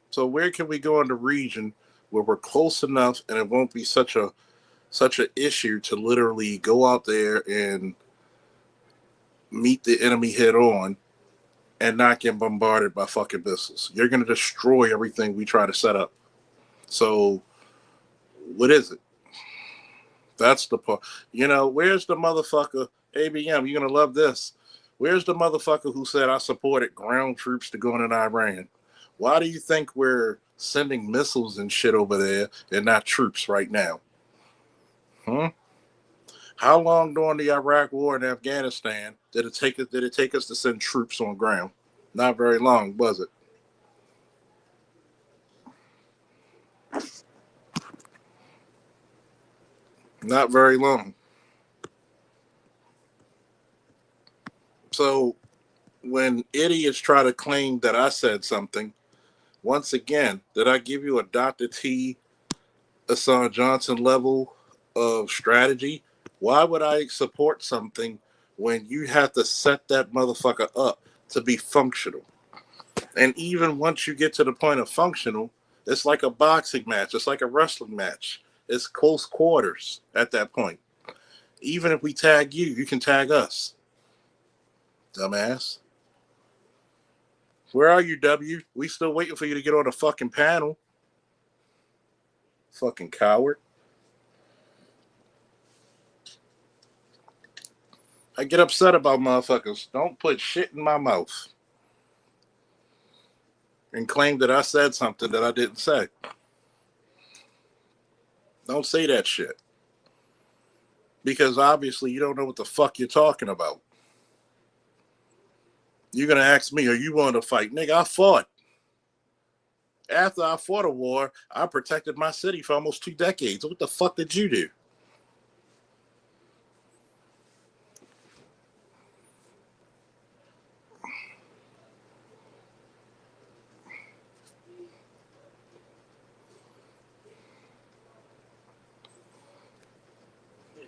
So where can we go in the region where we're close enough and it won't be such an issue to literally go out there and meet the enemy head on and not get bombarded by fucking missiles? You're going to destroy everything we try to set up. So what is it? That's the part. Where's the motherfucker, ABM, you're going to love this. Where's the motherfucker who said I supported ground troops to go in Iran? Why do you think we're sending missiles and shit over there and not troops right now? How long during the Iraq War and Afghanistan did it take us to send troops on ground? Not very long, was it? Not very long. So when idiots try to claim that I said something, once again, did I give you a Dr. T, Hassan Johnson level of strategy? Why would I support something when you have to set that motherfucker up to be functional? And even once you get to the point of functional, it's like a boxing match. It's like a wrestling match. It's close quarters at that point. Even if we tag you, you can tag us. Dumbass. Where are you, W? We still waiting for you to get on the fucking panel. Fucking coward. I get upset about motherfuckers. Don't put shit in my mouth and claim that I said something that I didn't say. Don't say that shit. Because obviously you don't know what the fuck you're talking about. You're going to ask me, are you willing to fight? Nigga, I fought. After I fought a war, I protected my city for almost 2 decades. What the fuck did you do?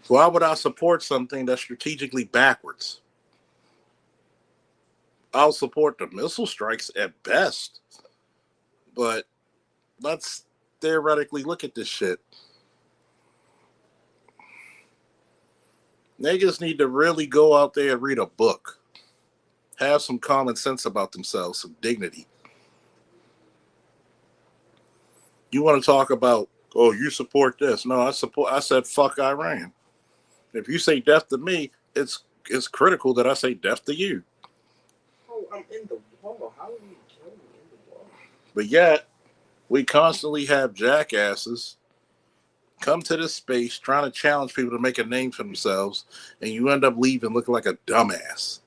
Why would I support something that's strategically backwards? I'll support the missile strikes at best. But let's theoretically look at this shit. Niggas need to really go out there and read a book. Have some common sense about themselves, some dignity. You want to talk about, oh, you support this. No, I said fuck Iran. If you say death to me, it's critical that I say death to you. Oh, I'm in the wall. How are you killing me in the wall? But yet, we constantly have jackasses come to this space trying to challenge people to make a name for themselves, and you end up leaving looking like a dumbass.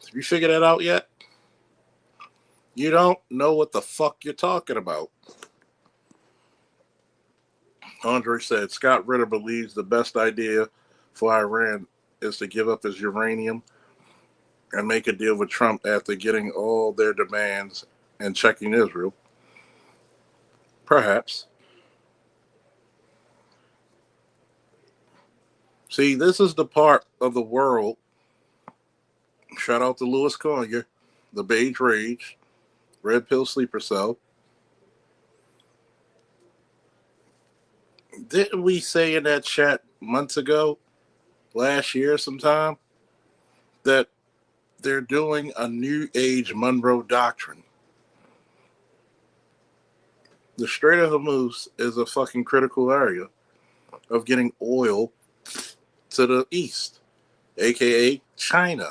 Have you figured that out yet? You don't know what the fuck you're talking about. Andre said Scott Ritter believes the best idea for Iran is to give up his uranium and make a deal with Trump after getting all their demands and checking Israel. Perhaps. See, this is the part of the world. Shout out to Louis Collier, the Beige Rage, Red Pill Sleeper Cell. Didn't we say in that chat months ago, last year sometime, that they're doing a new age Monroe Doctrine? The Strait of Hormuz is a fucking critical area of getting oil to the east, aka China.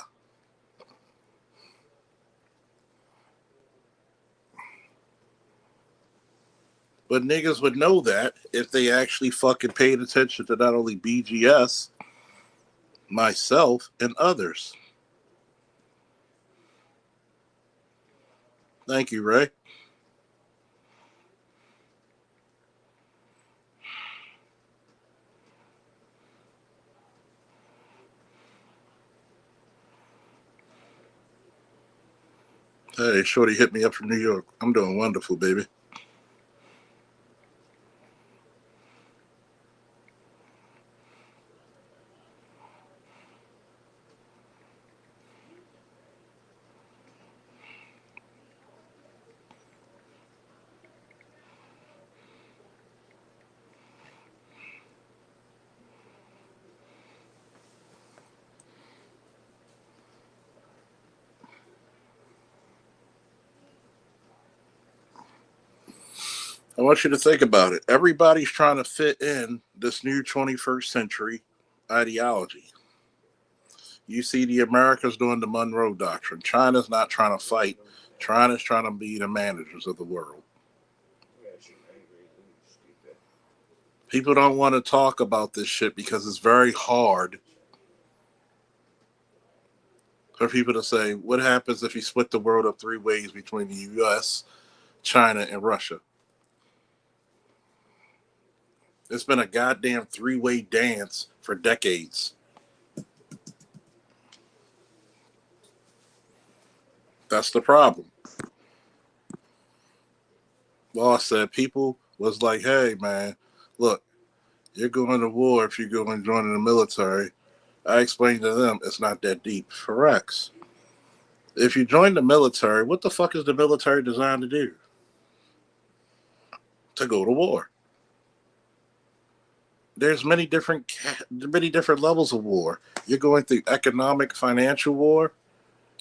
But niggas would know that if they actually fucking paid attention to not only BGS, myself, and others. Thank you, Ray. Hey, Shorty hit me up from New York. I'm doing wonderful, baby. I want you to think about it. Everybody's trying to fit in this new 21st century ideology. You see the Americans doing the Monroe Doctrine. China's not trying to fight. China's trying to be the managers of the world. People don't want to talk about this shit because it's very hard for people to say, what happens if you split the world up three ways between the U.S., China, and Russia? It's been a goddamn three-way dance for decades. That's the problem. Law said people was like, hey, man, look, you're going to war if you're going to join the military. I explained to them it's not that deep. For X. If you join the military, what the fuck is the military designed to do? To go to war. There's many different levels of war. You're going through economic, financial war.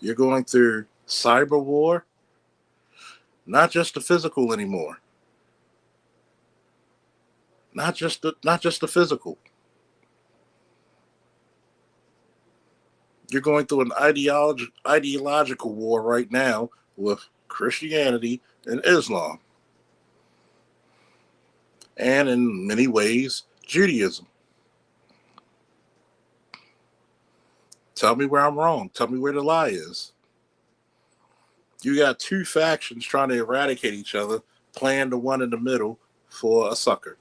You're going through cyber war. Not just the physical anymore. Not just the physical. You're going through an ideological war right now with Christianity and Islam. And in many ways, Judaism. Tell me where I'm wrong. Tell me where the lie is. You got two factions trying to eradicate each other, playing the one in the middle for a sucker.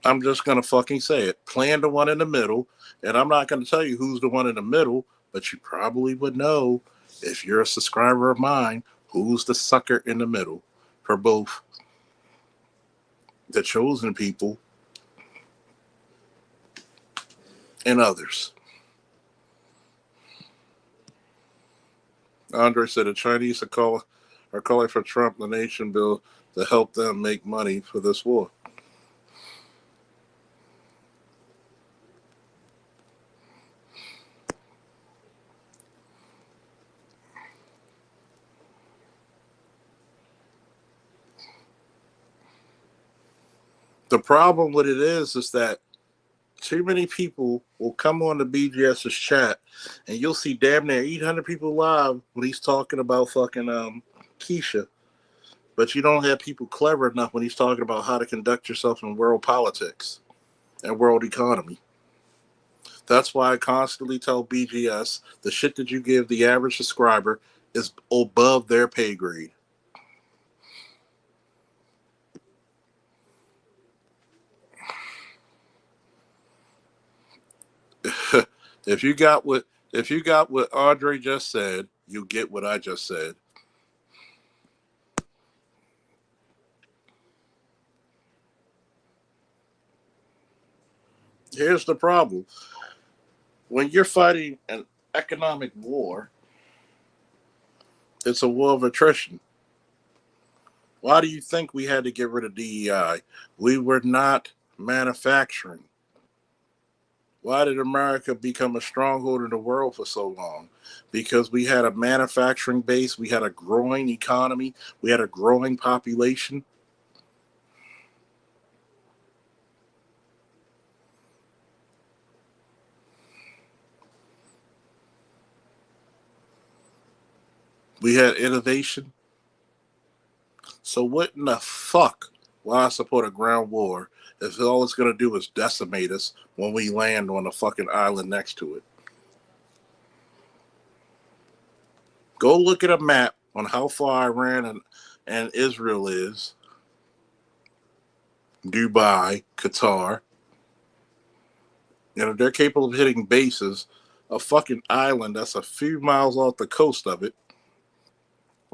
I'm just going to fucking say it. Playing the one in the middle, and I'm not going to tell you who's the one in the middle, but you probably would know, if you're a subscriber of mine, who's the sucker in the middle for both the chosen people and others. Andre said the Chinese are calling for Trump the nation bill to help them make money for this war. The problem with it is that too many people will come on the BGS's chat and you'll see damn near 800 people live when he's talking about fucking Keisha. But you don't have people clever enough when he's talking about how to conduct yourself in world politics and world economy. That's why I constantly tell BGS the shit that you give the average subscriber is above their pay grade. If you got what Andre just said, you get what I just said. Here's the problem. When you're fighting an economic war, it's a war of attrition. Why do you think we had to get rid of DEI? We were not manufacturing. Why did America become a stronghold in the world for so long? Because we had a manufacturing base, we had a growing economy, we had a growing population. We had innovation. So what in the fuck why I support a ground war if all it's going to do is decimate us when we land on a fucking island next to it? Go look at a map on how far Iran and Israel is. Dubai, Qatar. You know, they're capable of hitting bases. A fucking island that's a few miles off the coast of it,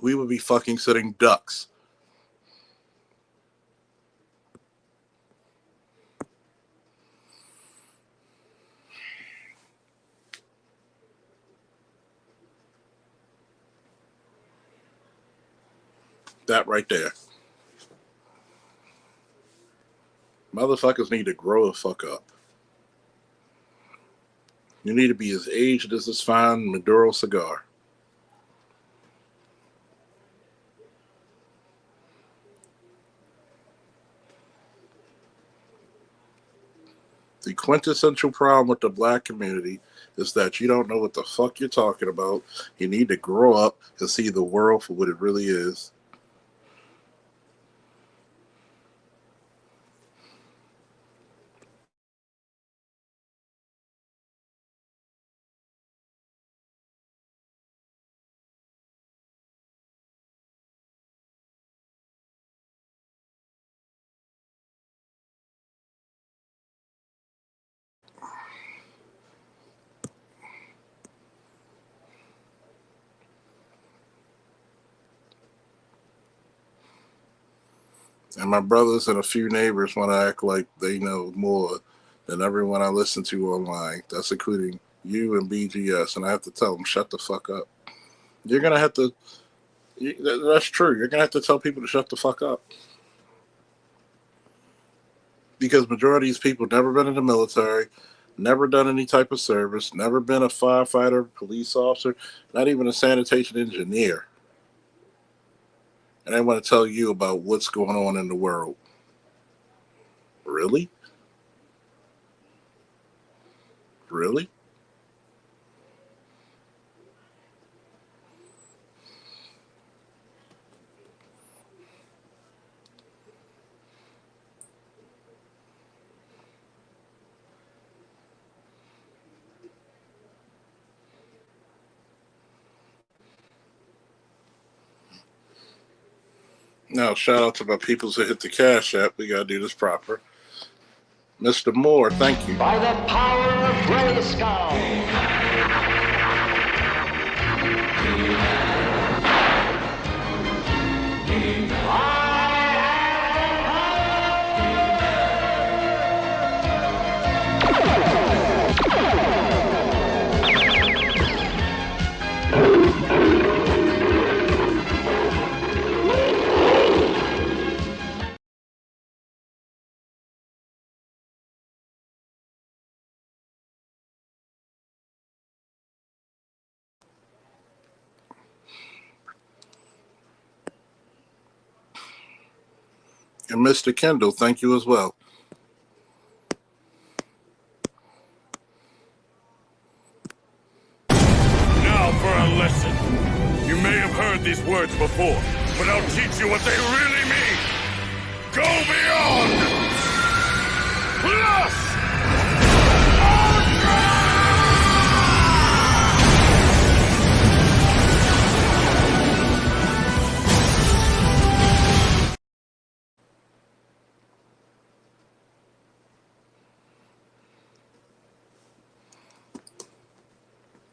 we would be fucking sitting ducks. That right there. Motherfuckers need to grow the fuck up. You need to be as aged as this fine Maduro cigar. The quintessential problem with the black community is that you don't know what the fuck you're talking about. You need to grow up and see the world for what it really is. And my brothers and a few neighbors want to act like they know more than everyone I listen to online. That's including you and BGS. And I have to tell them, shut the fuck up. You're going to have to, that's true. You're going to have to tell people to shut the fuck up. Because majority of these people never been in the military, never done any type of service, never been a firefighter, police officer, not even a sanitation engineer. And they want to tell you about what's going on in the world. Really? Really? Now, shout out to my peoples that hit the Cash App. We got to do this proper. Mr. Moore, thank you. By the power of Grayskull. And Mr. Kendall, thank you as well. Now for a lesson. You may have heard these words before, but I'll teach you what they really mean. Go beyond! Plus!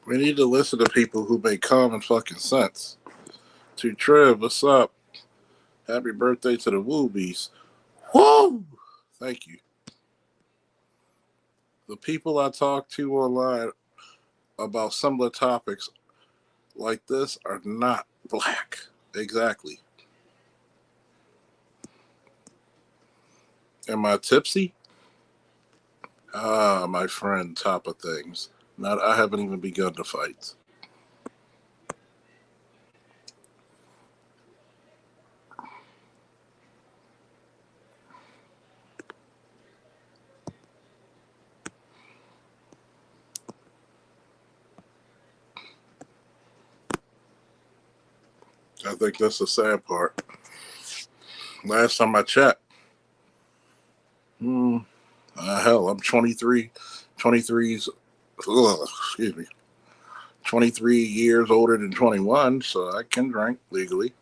We need to listen to people who make common fucking sense. To Trev, what's up? Happy birthday to the Woo Beast. Woo! Thank you. The people I talk to online about similar topics like this are not black. Exactly. Am I tipsy? Ah, my friend, top of things. Not, I haven't even begun to fight. I think that's the sad part. Last time I checked, hell, I'm 23. 23's, excuse me, 23 years older than 21, so I can drink legally.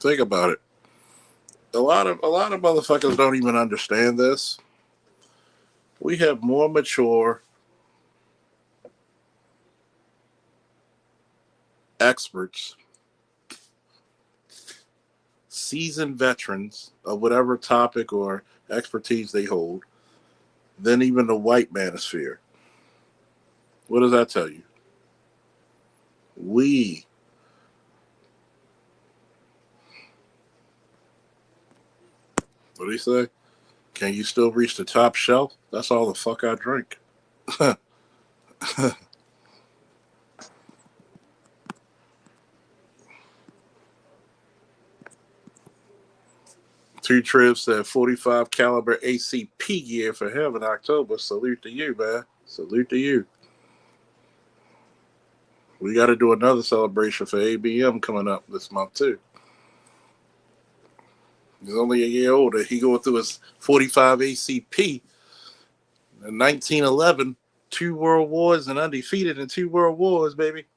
Think about it. A lot of motherfuckers don't even understand this. We have more mature experts, seasoned veterans of whatever topic or expertise they hold than even the white manosphere. What does that tell you? We What do you say? Can you still reach the top shelf? That's all the fuck I drink. 2 trips at 45 caliber ACP gear for him in October. Salute to you, man. Salute to you. We got to do another celebration for ABM coming up this month, too. He's only a year older. He going through his 45 ACP. In 1911, 2 world wars and undefeated in 2 world wars, baby.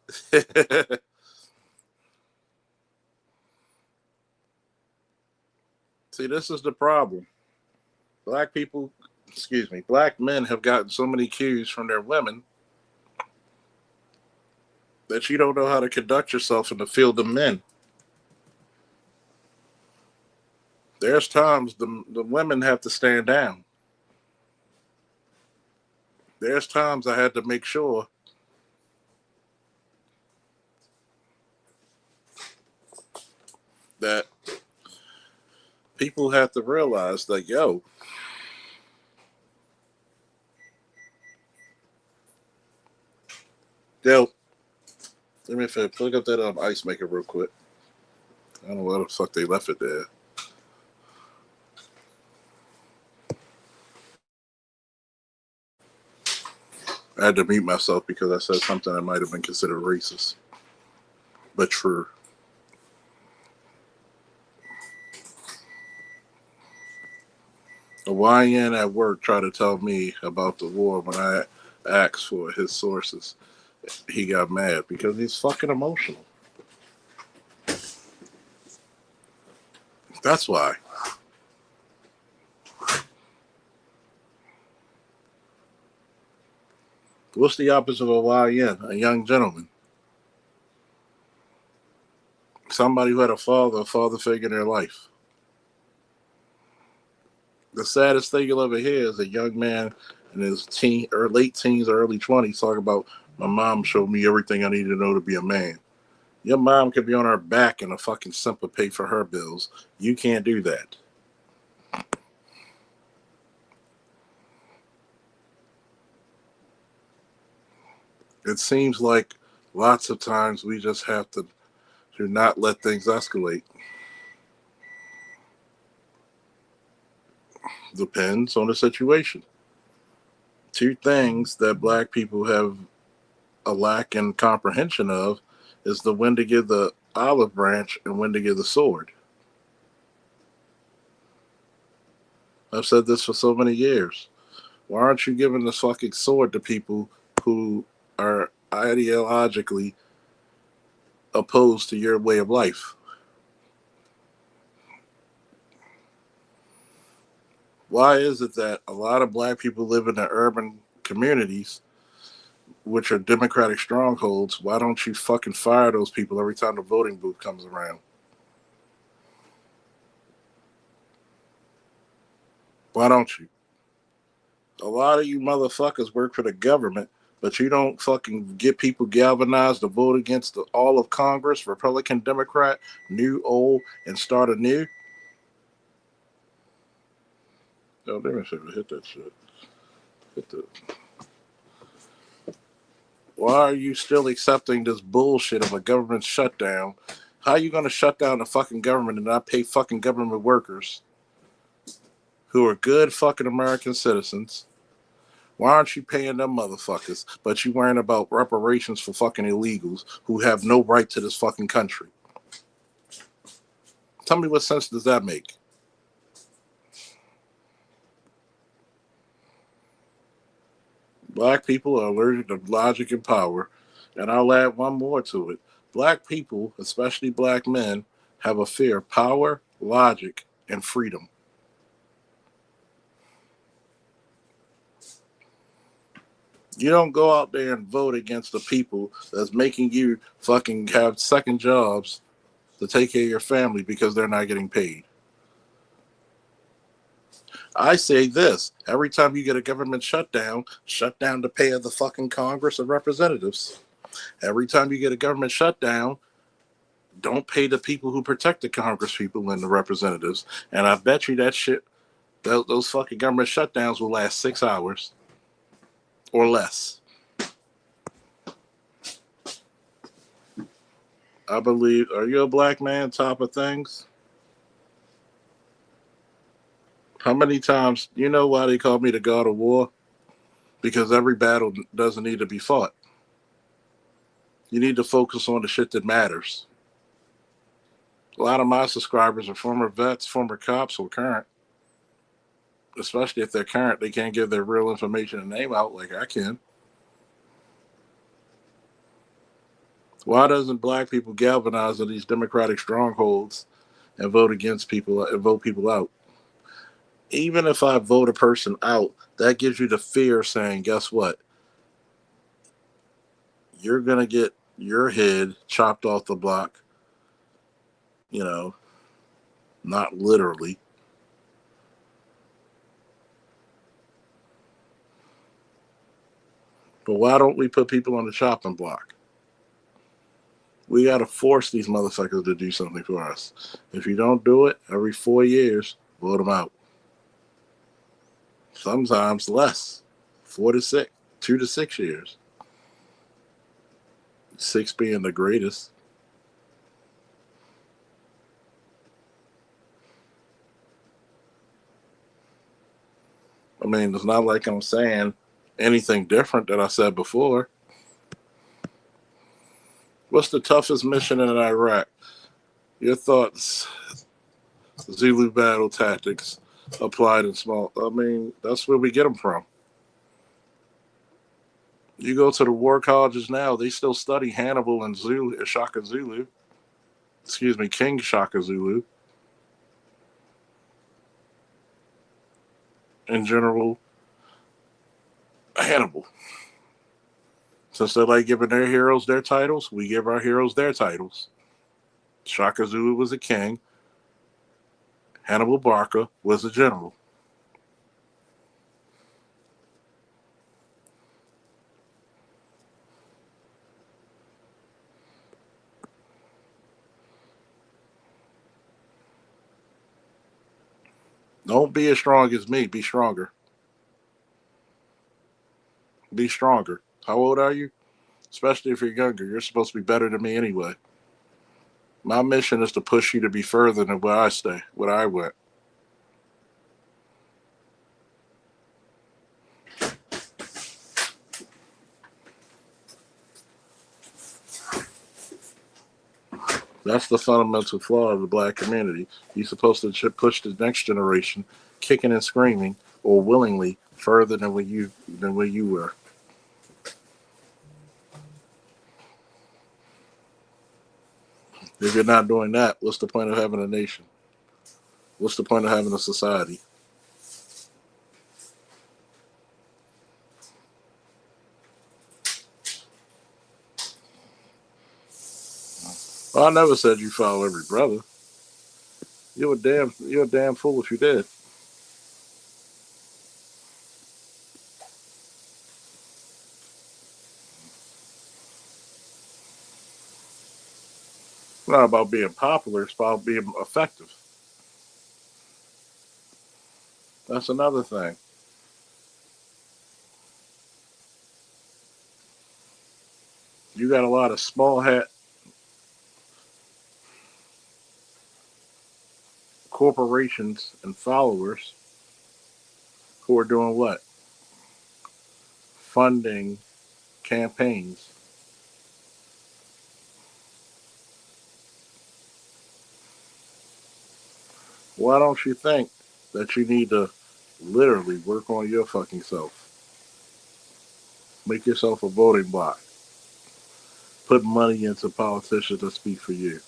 See, this is the problem. Black men have gotten so many cues from their women that you don't know how to conduct yourself in the field of men. There's times the women have to stand down. There's times I had to make sure that people have to realize that, yo, let me plug up that ice maker real quick. I don't know why the fuck they left it there. I had to mute myself because I said something that might have been considered racist, but true. A YN at work tried to tell me about the war when I asked for his sources. He got mad because he's fucking emotional. That's why. What's the opposite of a YN? A young gentleman. Somebody who had a father figure in their life. The saddest thing you'll ever hear is a young man in his late teens or early 20s talking about, my mom showed me everything I needed to know to be a man. Your mom could be on her back and a fucking simple pay for her bills. You can't do that. It seems like lots of times we just have to not let things escalate. Depends on the situation. 2 things that black people have a lack in comprehension of is the when to give the olive branch and when to give the sword. I've said this for so many years. Why aren't you giving the fucking sword to people who are ideologically opposed to your way of life? Why is it that a lot of black people live in the urban communities, which are Democratic strongholds? Why don't you fucking fire those people every time the voting booth comes around? Why don't you? A lot of you motherfuckers work for the government, but you don't fucking get people galvanized to vote against all of Congress, Republican, Democrat, new, old, and start anew. Oh, let me see if I hit that shit. Hit the. Why are you still accepting this bullshit of a government shutdown? How are you going to shut down the fucking government and not pay fucking government workers who are good fucking American citizens? Why aren't you paying them motherfuckers, but you worrying about reparations for fucking illegals who have no right to this fucking country? Tell me what sense does that make? Black people are allergic to logic and power, and I'll add one more to it. Black people, especially black men, have a fear of power, logic, and freedom. You don't go out there and vote against the people that's making you fucking have second jobs to take care of your family because they're not getting paid. I say this, every time you get a government shutdown, shut down the pay of the fucking Congress of Representatives. Every time you get a government shutdown, don't pay the people who protect the Congress people and the representatives. And I bet you that shit, those fucking government shutdowns will last 6 hours or less. I believe, are you a black man, top of things? How many times, you know why they call me the God of War? Because every battle doesn't need to be fought. You need to focus on the shit that matters. A lot of my subscribers are former vets, former cops, or current. Especially if they're current, they can't give their real information and name out like I can. Why doesn't black people galvanize in these democratic strongholds and vote against people and vote people out? Even if I vote a person out, that gives you the fear saying, guess what? You're going to get your head chopped off the block, you know, not literally. But why don't we put people on the chopping block? We got to force these motherfuckers to do something for us. If you don't do it, every 4 years, vote them out. Sometimes less, 4 to 6, 2 to 6 years. 6 being the greatest. I mean, it's not like I'm saying anything different that I said before. What's the toughest mission in Iraq? Your thoughts, Zulu battle tactics applied in small. I mean, that's where we get them from. You go to the war colleges now, they still study Hannibal and Zulu, Shaka Zulu. Excuse me, King Shaka Zulu. And General Hannibal. Since they like giving their heroes their titles, we give our heroes their titles. Shaka Zulu was a king. Hannibal Barca was a general. Don't be as strong as me. Be stronger. Be stronger. How old are you? Especially if you're younger. You're supposed to be better than me anyway. My mission is to push you to be further than where I stay, where I went. That's the fundamental flaw of the black community. You're supposed to push the next generation, kicking and screaming, or willingly further than where you were. If you're not doing that, what's the point of having a nation? What's the point of having a society? Well, I never said you follow every brother. You're a damn fool if you did. It's not about being popular, it's about being effective. That's another thing. You got a lot of small hat corporations and followers who are doing what? Funding campaigns. Why don't you think that you need to literally work on your fucking self? Make yourself a voting block. Put money into politicians that speak for you.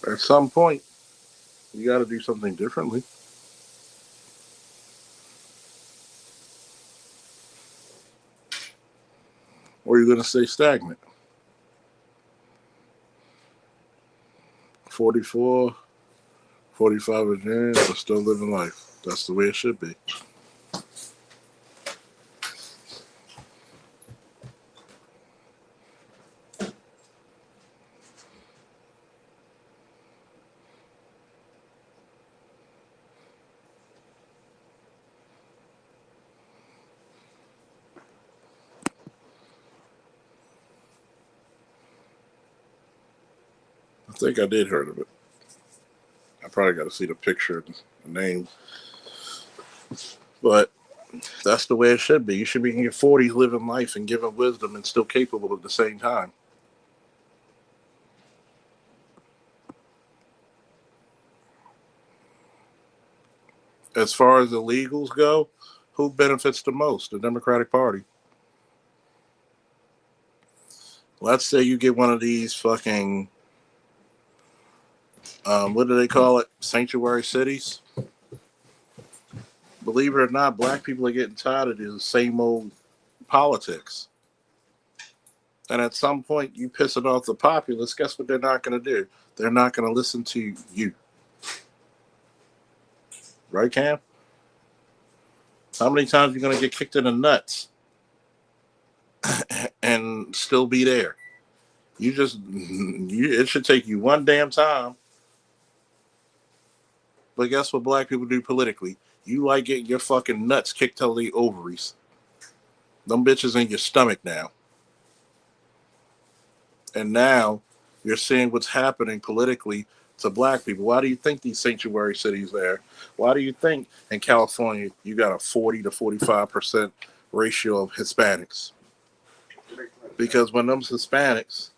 At some point, you got to do something differently. Or you're going to stay stagnant. 44, 45 in June, but still living life. That's the way it should be. think I did heard of it. I probably got to see the picture and the name. But that's the way it should be. You should be in your 40s living life and giving wisdom and still capable at the same time. As far as illegals go, who benefits the most? The Democratic Party. Let's say you get one of these fucking, what do they call it? Sanctuary cities. Believe it or not, black people are getting tired of the same old politics. And at some point, you piss it off the populace, guess what they're not going to do? They're not going to listen to you. Right, Cam? How many times are you going to get kicked in the nuts and still be there? It should take you one damn time. But guess what black people do politically? You like getting your fucking nuts kicked till the ovaries. Them bitches in your stomach now. And now you're seeing what's happening politically to black people. Why do you think these sanctuary cities there? Why do you think in California you got a 40 to 45% ratio of Hispanics? Because when them Hispanics,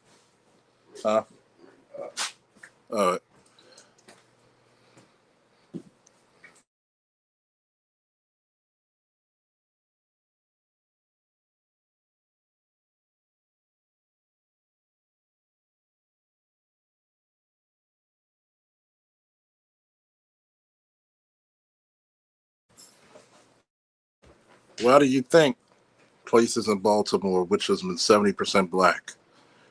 why do you think places in Baltimore, which has been 70% black,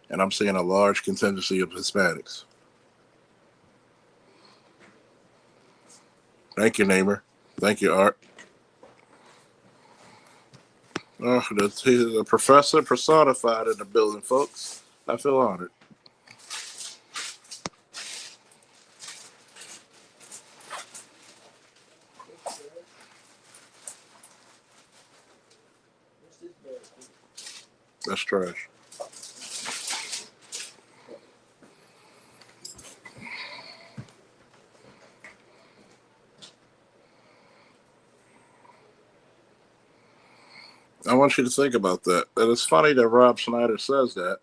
and I'm seeing a large contingency of Hispanics? Thank you, Namer. Thank you, Art. Oh, the professor personified in the building, folks. I feel honored. That's trash. I want you to think about that. And it's funny that Rob Schneider says that.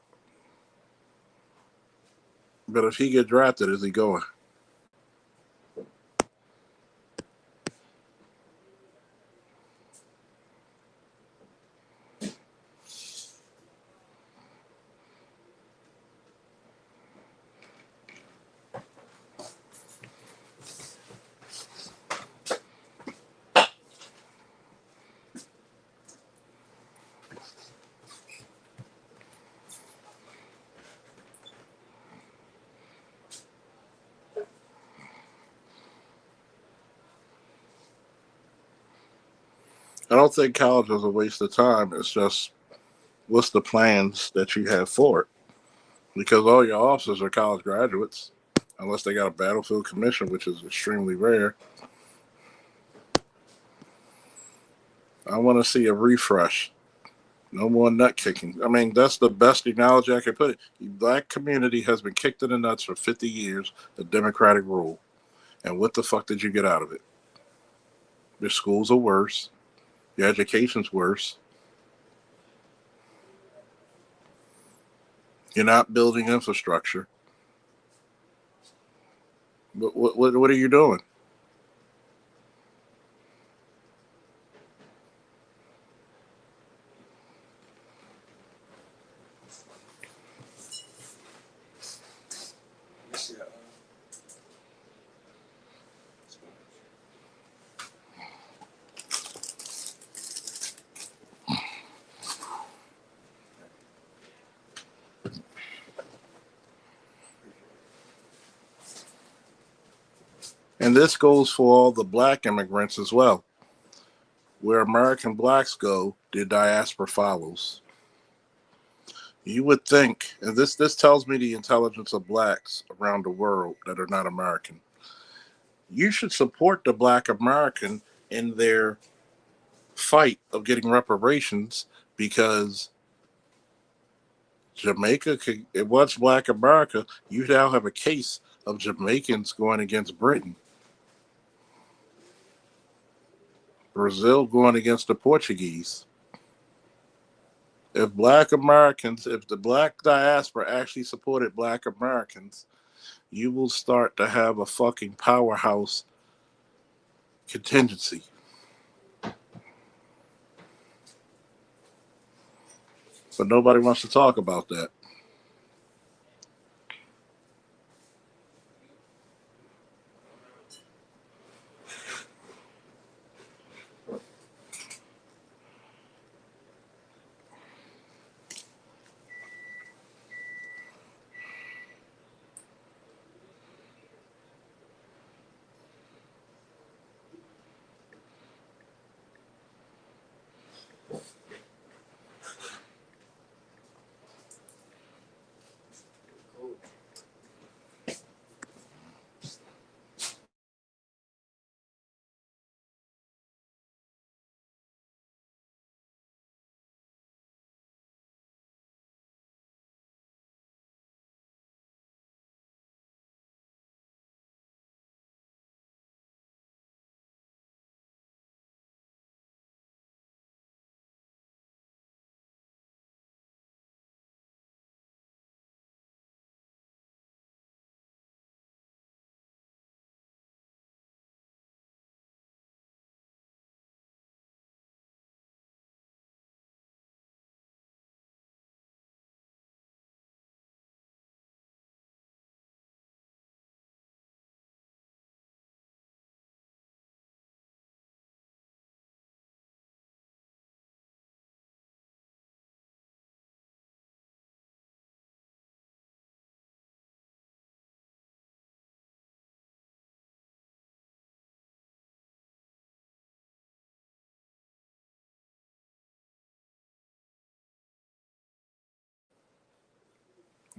But if he get drafted, is he going? I don't think college is a waste of time. It's just, what's the plans that you have for it? Because all your officers are college graduates, unless they got a battlefield commission, which is extremely rare. I want to see a refresh. No more nut kicking. I mean, that's the best analogy I can put it. The black community has been kicked in the nuts for 50 years, the Democratic rule. And what the fuck did you get out of it? Your schools are worse. Your education's worse. You're not building infrastructure. What are you doing? And this goes for all the black immigrants as well. Where American blacks go, the diaspora follows. You would think, and this tells me the intelligence of blacks around the world that are not American. You should support the black American in their fight of getting reparations, because Jamaica could, once Black America, you now have a case of Jamaicans going against Britain. Brazil going against the Portuguese. If Black Americans, if the Black diaspora actually supported Black Americans, you will start to have a fucking powerhouse contingency. But nobody wants to talk about that.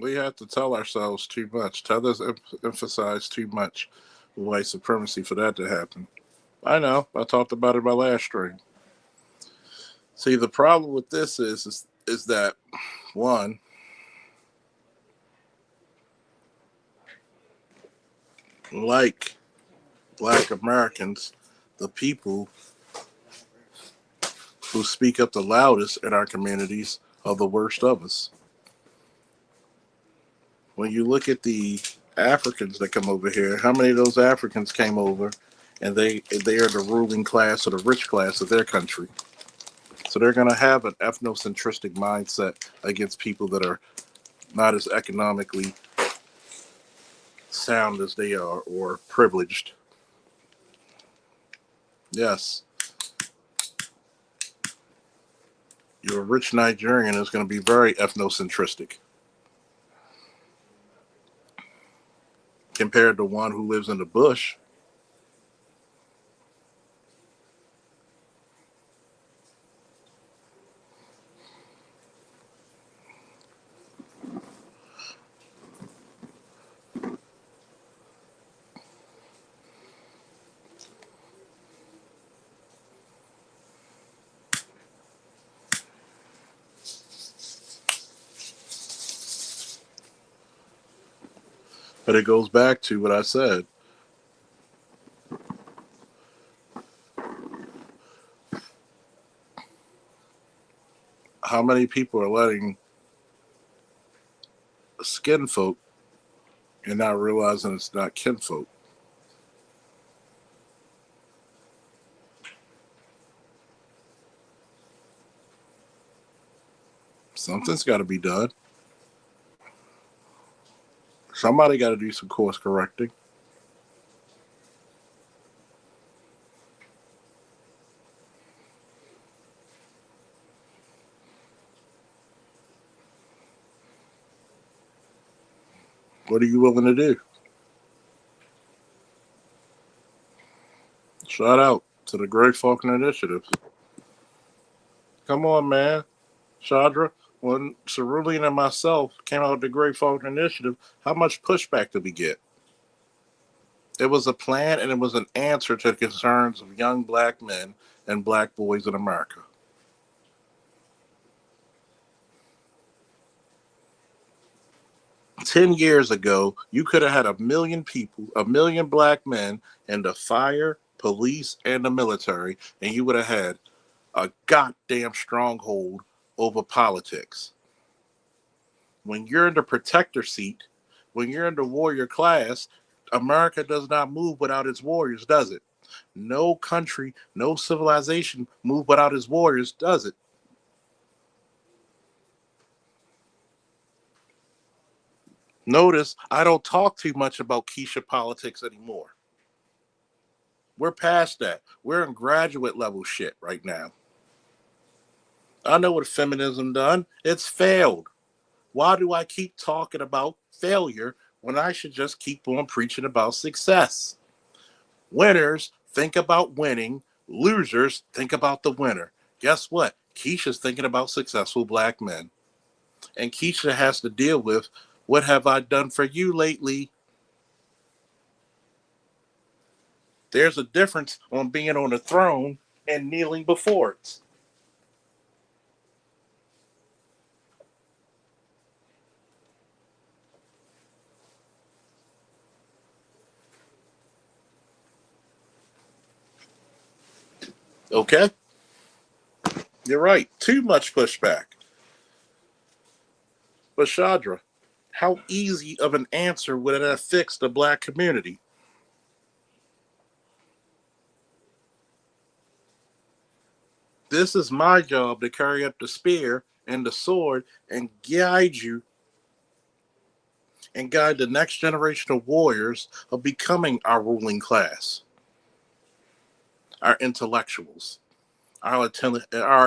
We have to tell ourselves too much. Tell us, emphasize too much white supremacy for that to happen. I know. I talked about it in my last stream. See, the problem with this is that one, like Black Americans, the people who speak up the loudest in our communities are the worst of us. When you look at the Africans that come over here, how many of those Africans came over and they are the ruling class or the rich class of their country? So they're going to have an ethnocentristic mindset against people that are not as economically sound as they are or privileged. Yes. Your rich Nigerian is going to be very ethnocentristic compared to one who lives in the bush. But it goes back to what I said. How many people are letting skin folk and not realizing it's not kinfolk? Something's got to be done. Somebody got to do some course correcting. What are you willing to do? Shout out to the Great Falcon Initiative. Come on, man. Chandra, when Cerulean and myself came out with the Great Falcon Initiative, how much pushback did we get? It was a plan and it was an answer to the concerns of young black men and black boys in America. 10 years ago, you could have had 1 million people, 1 million black men in the fire, police, and the military, and you would have had a goddamn stronghold over politics. When you're in the protector seat, when you're in the warrior class, America does not move without its warriors, does it? No country, no civilization move without its warriors, does it? Notice I don't talk too much about Keisha politics anymore. We're past that. We're in graduate level shit right now. I know what feminism done. It's failed. Why do I keep talking about failure when I should just keep on preaching about success? Winners think about winning. Losers think about the winner. Guess what? Keisha's thinking about successful black men. And Keisha has to deal with, what have I done for you lately? There's a difference on being on the throne and kneeling before it. Okay? You're right. Too much pushback. But Shadra, how easy of an answer would it have fixed the black community? This is my job to carry up the spear and the sword and guide you and guide the next generation of warriors of becoming our ruling class, our intellectuals, our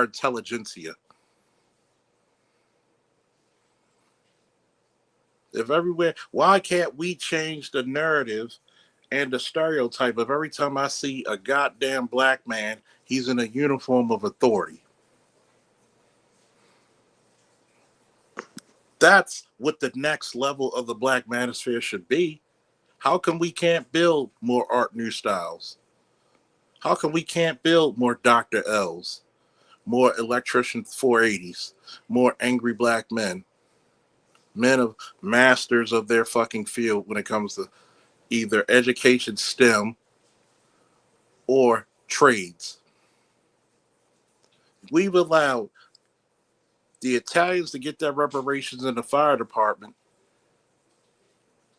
intelligentsia. If everywhere, why can't we change the narrative and the stereotype of every time I see a goddamn black man, he's in a uniform of authority? That's what the next level of the black manosphere should be. How come we can't build more art new styles? How come we can't build more Dr. L's, more electrician 480s, more angry black men, men of masters of their fucking field when it comes to either education, STEM, or trades? We've allowed the Italians to get their reparations in the fire department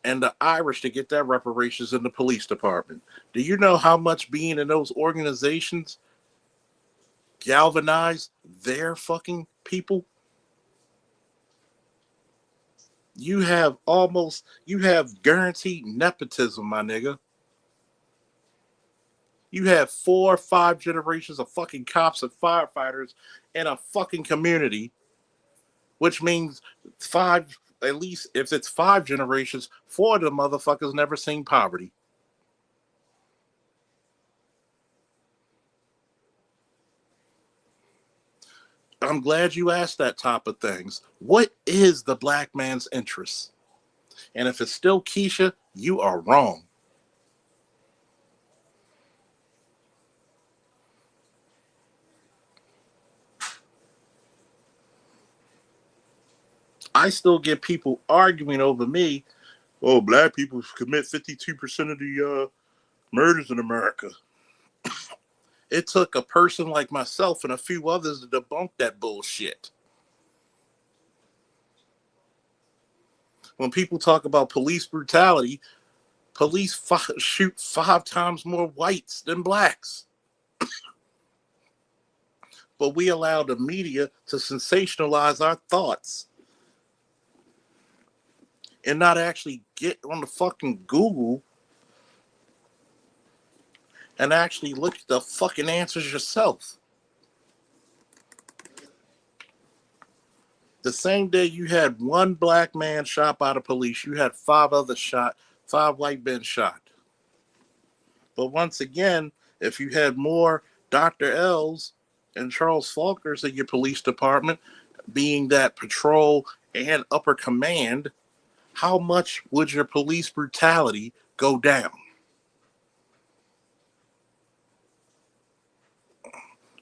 and the Irish to get their reparations in the police department. Do you know how much being in those organizations galvanize their fucking people? You have guaranteed nepotism, my nigga. You have 4 or 5 generations of fucking cops and firefighters in a fucking community, which means 5, at least if it's 5 generations, 4 of the motherfuckers never seen poverty. I'm glad you asked that type of things. What is the black man's interest? And if it's still Keisha, you are wrong. I still get people arguing over me. Oh, black people commit 52% of the murders in America. It took a person like myself and a few others to debunk that bullshit. When people talk about police brutality, police shoot 5 times more whites than blacks. But we allow the media to sensationalize our thoughts and not actually get on the fucking Google and actually look at the fucking answers yourself. The same day you had 1 black man shot by the police, you had 5 others shot, 5 white men shot. But once again, if you had more Dr. L's and Charles Faulkners in your police department, being that patrol and upper command, how much would your police brutality go down?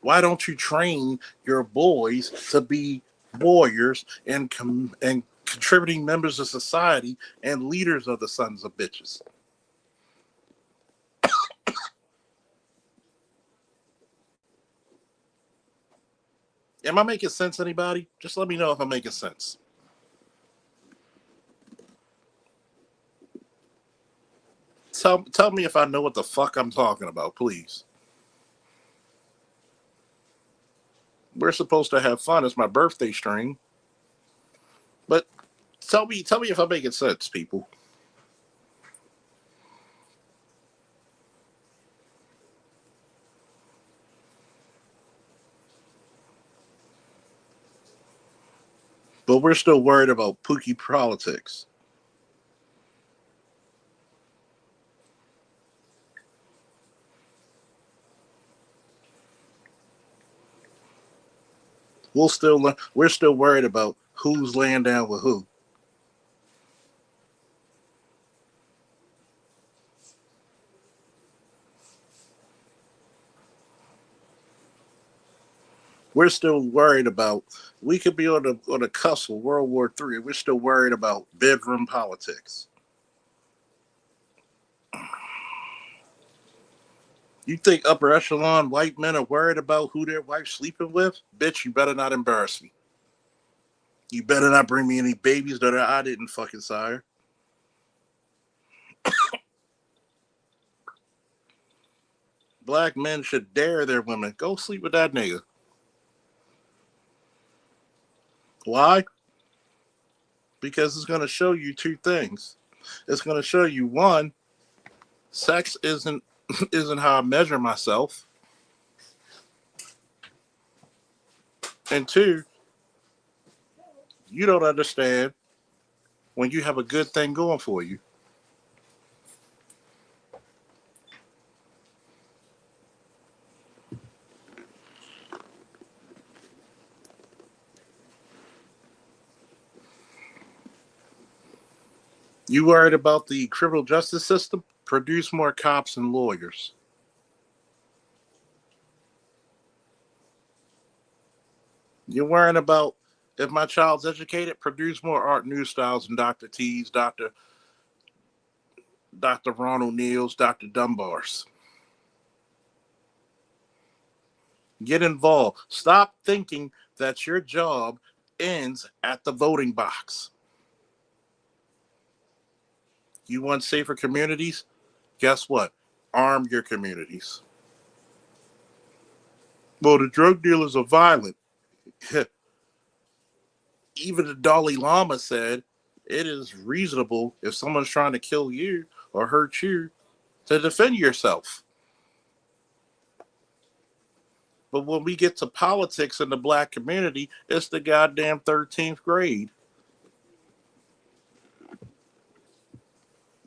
Why don't you train your boys to be warriors and contributing members of society, and leaders of the sons of bitches. Am I making sense, anybody? Just let me know if I'm making sense. Tell me if I know what the fuck I'm talking about, please. We're supposed to have fun. It's my birthday stream. But tell me if I'm making sense, people. But we're still worried about Pookie politics. We're still worried about who's laying down with who. We're still worried about. We could be on the cusp of World War III. We're still worried about bedroom politics. You think upper echelon white men are worried about who their wife's sleeping with? Bitch, you better not embarrass me. You better not bring me any babies that I didn't fucking sire. Black men should dare their women. Go sleep with that nigga. Why? Because it's going to show you two things. It's going to show you, one, sex isn't how I measure myself. And two, you don't understand when you have a good thing going for you. You worried about the criminal justice system? Produce more cops and lawyers. You're worrying about if my child's educated? Produce more Art News Styles and Dr. T's, Dr. Ronald Neal's, Dr. Dunbar's. Get involved. Stop thinking that your job ends at the voting box. You want safer communities? Guess what? Arm your communities. Well, the drug dealers are violent. Even the Dalai Lama said it is reasonable if someone's trying to kill you or hurt you to defend yourself. But when we get to politics in the black community, it's the goddamn 13th grade.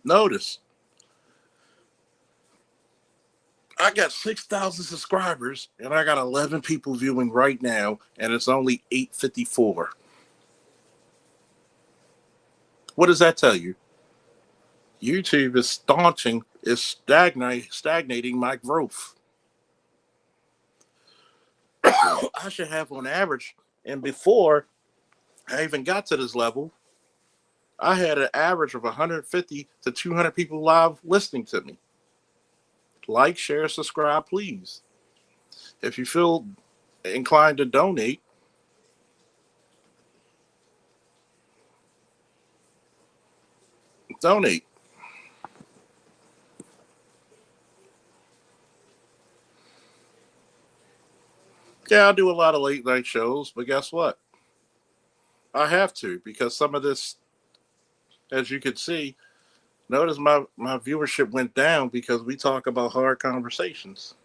Notice, I got 6,000 subscribers and I got 11 people viewing right now, and it's only 8:54. What does that tell you? YouTube is stagnating my growth. I should have on average, and before I even got to this level, I had an average of 150 to 200 people live listening to me. Like, share, subscribe, please. If you feel inclined to donate, donate. Yeah, I do a lot of late night shows, but guess what? I have to, because some of this, as you can see, notice my viewership went down because we talk about hard conversations.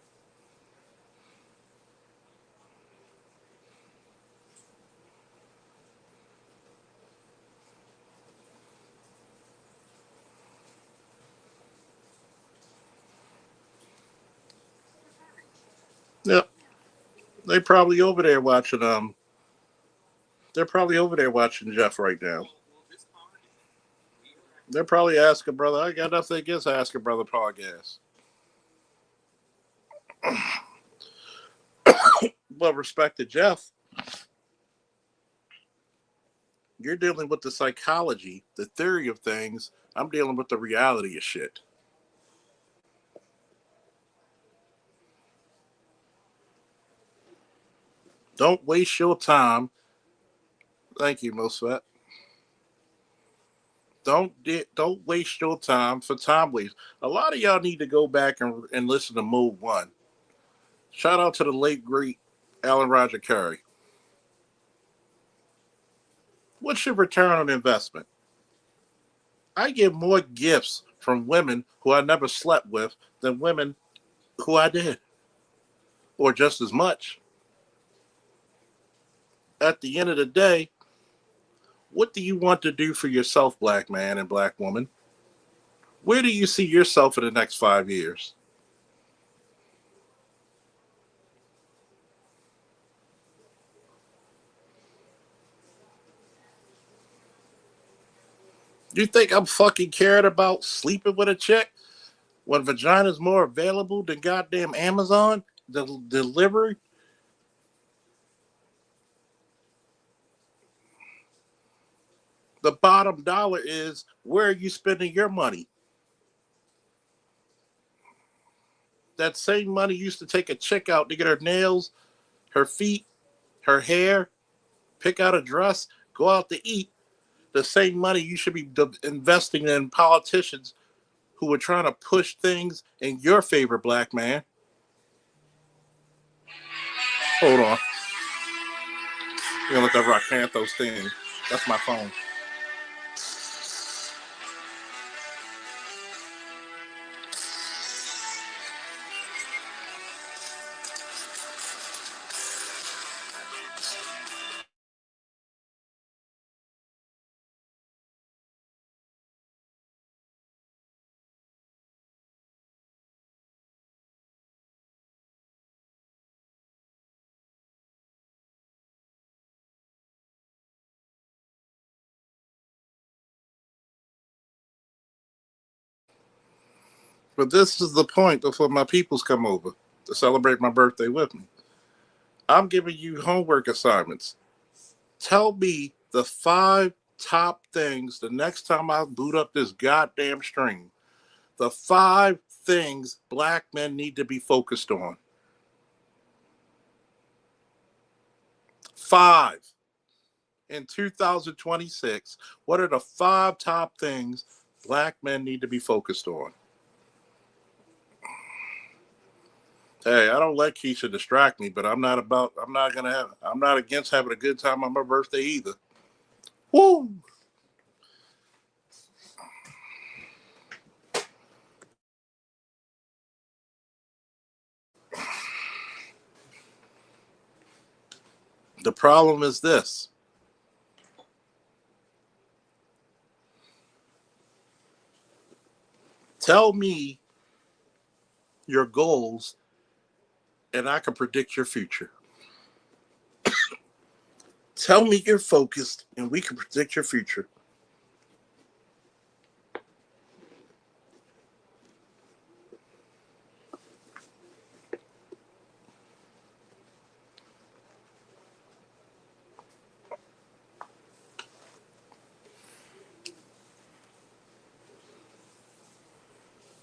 Yep. They're probably over there watching Jeff right now. They're probably asking brother. I got nothing against asking brother podcast. But respect to Jeff. You're dealing with the psychology, the theory of things. I'm dealing with the reality of shit. Don't waste your time. Thank you, Mosfet. Don't waste your time for time waste. A lot of y'all need to go back and listen to Mode 1. Shout out to the late, great Alan Roger Curry. What's your return on investment? I get more gifts from women who I never slept with than women who I did, or just as much. At the end of the day, what do you want to do for yourself, black man and black woman? Where do you see yourself in the next 5 years? You think I'm fucking caring about sleeping with a chick when vagina's more available than goddamn Amazon delivery? The bottom dollar is, where are you spending your money? That same money used to take a chick out to get her nails, her feet, her hair, pick out a dress, go out to eat. The same money you should be investing in politicians who are trying to push things in your favor, black man. Hold on. You're gonna let that Rock Panthers thing. That's my phone. But this is the point before my peoples come over to celebrate my birthday with me. I'm giving you homework assignments. Tell me the 5 top things the next time I boot up this goddamn stream. The 5 things black men need to be focused on. 5. In 2026, what are the 5 top things black men need to be focused on? Hey, I don't let Keisha distract me, but I'm not against having a good time on my birthday either. Woo! The problem is this. Tell me your goals and I can predict your future. Tell me you're focused and we can predict your future.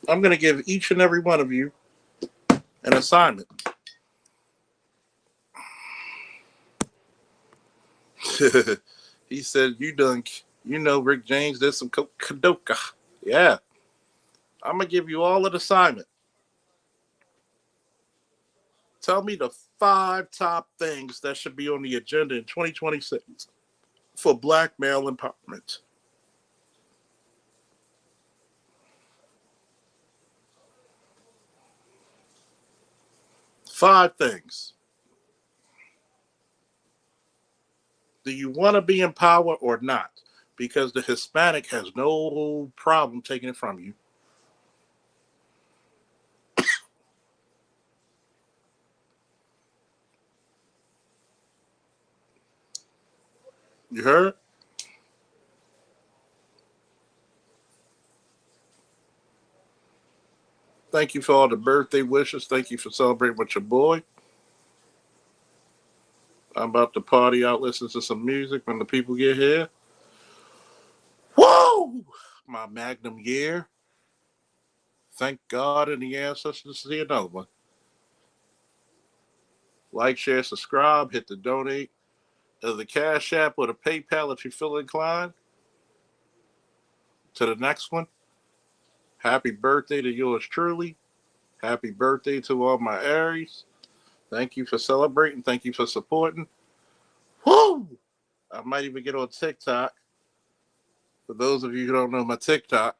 I'm going to give each and every one of you an assignment. He said, Rick James did some Kadoka. Yeah. I'm going to give you all an assignment. Tell me the 5 top things that should be on the agenda in 2026 for black male empowerment. 5 things. Do you want to be in power or not? Because the Hispanic has no problem taking it from you. You heard? Thank you for all the birthday wishes. Thank you for celebrating with your boy. I'm about to party out, listen to some music when the people get here. my Magnum year. Thank God and the ancestors to see another one. Like, share, subscribe, hit the donate of the Cash App or the PayPal if you feel inclined. To the next one. Happy birthday to yours truly. Happy birthday to all my Aries. Thank you for celebrating. Thank you for supporting. Woo! I might even get on TikTok. For those of you who don't know my TikTok.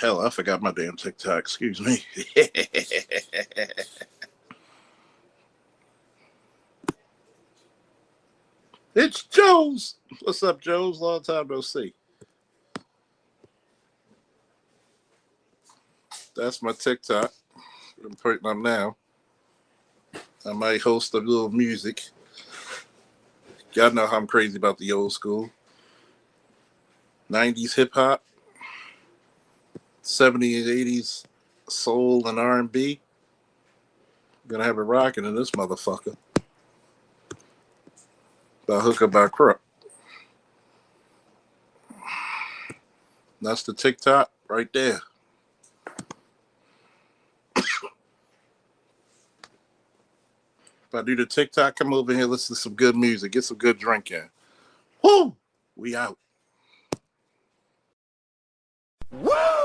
Hell, I forgot my damn TikTok. Excuse me. It's Joe's. What's up, Joe's? Long time no see. That's my TikTok. I'm putting up now. I might host a little music. Y'all know how I'm crazy about the old school. 90s hip hop. 70s and 80s soul and R&B. Gonna have it rocking in this motherfucker. By hook or by crook. That's the TikTok right there. If I do the TikTok, come over here, listen to some good music, get some good drink in. Woo! We out. Woo!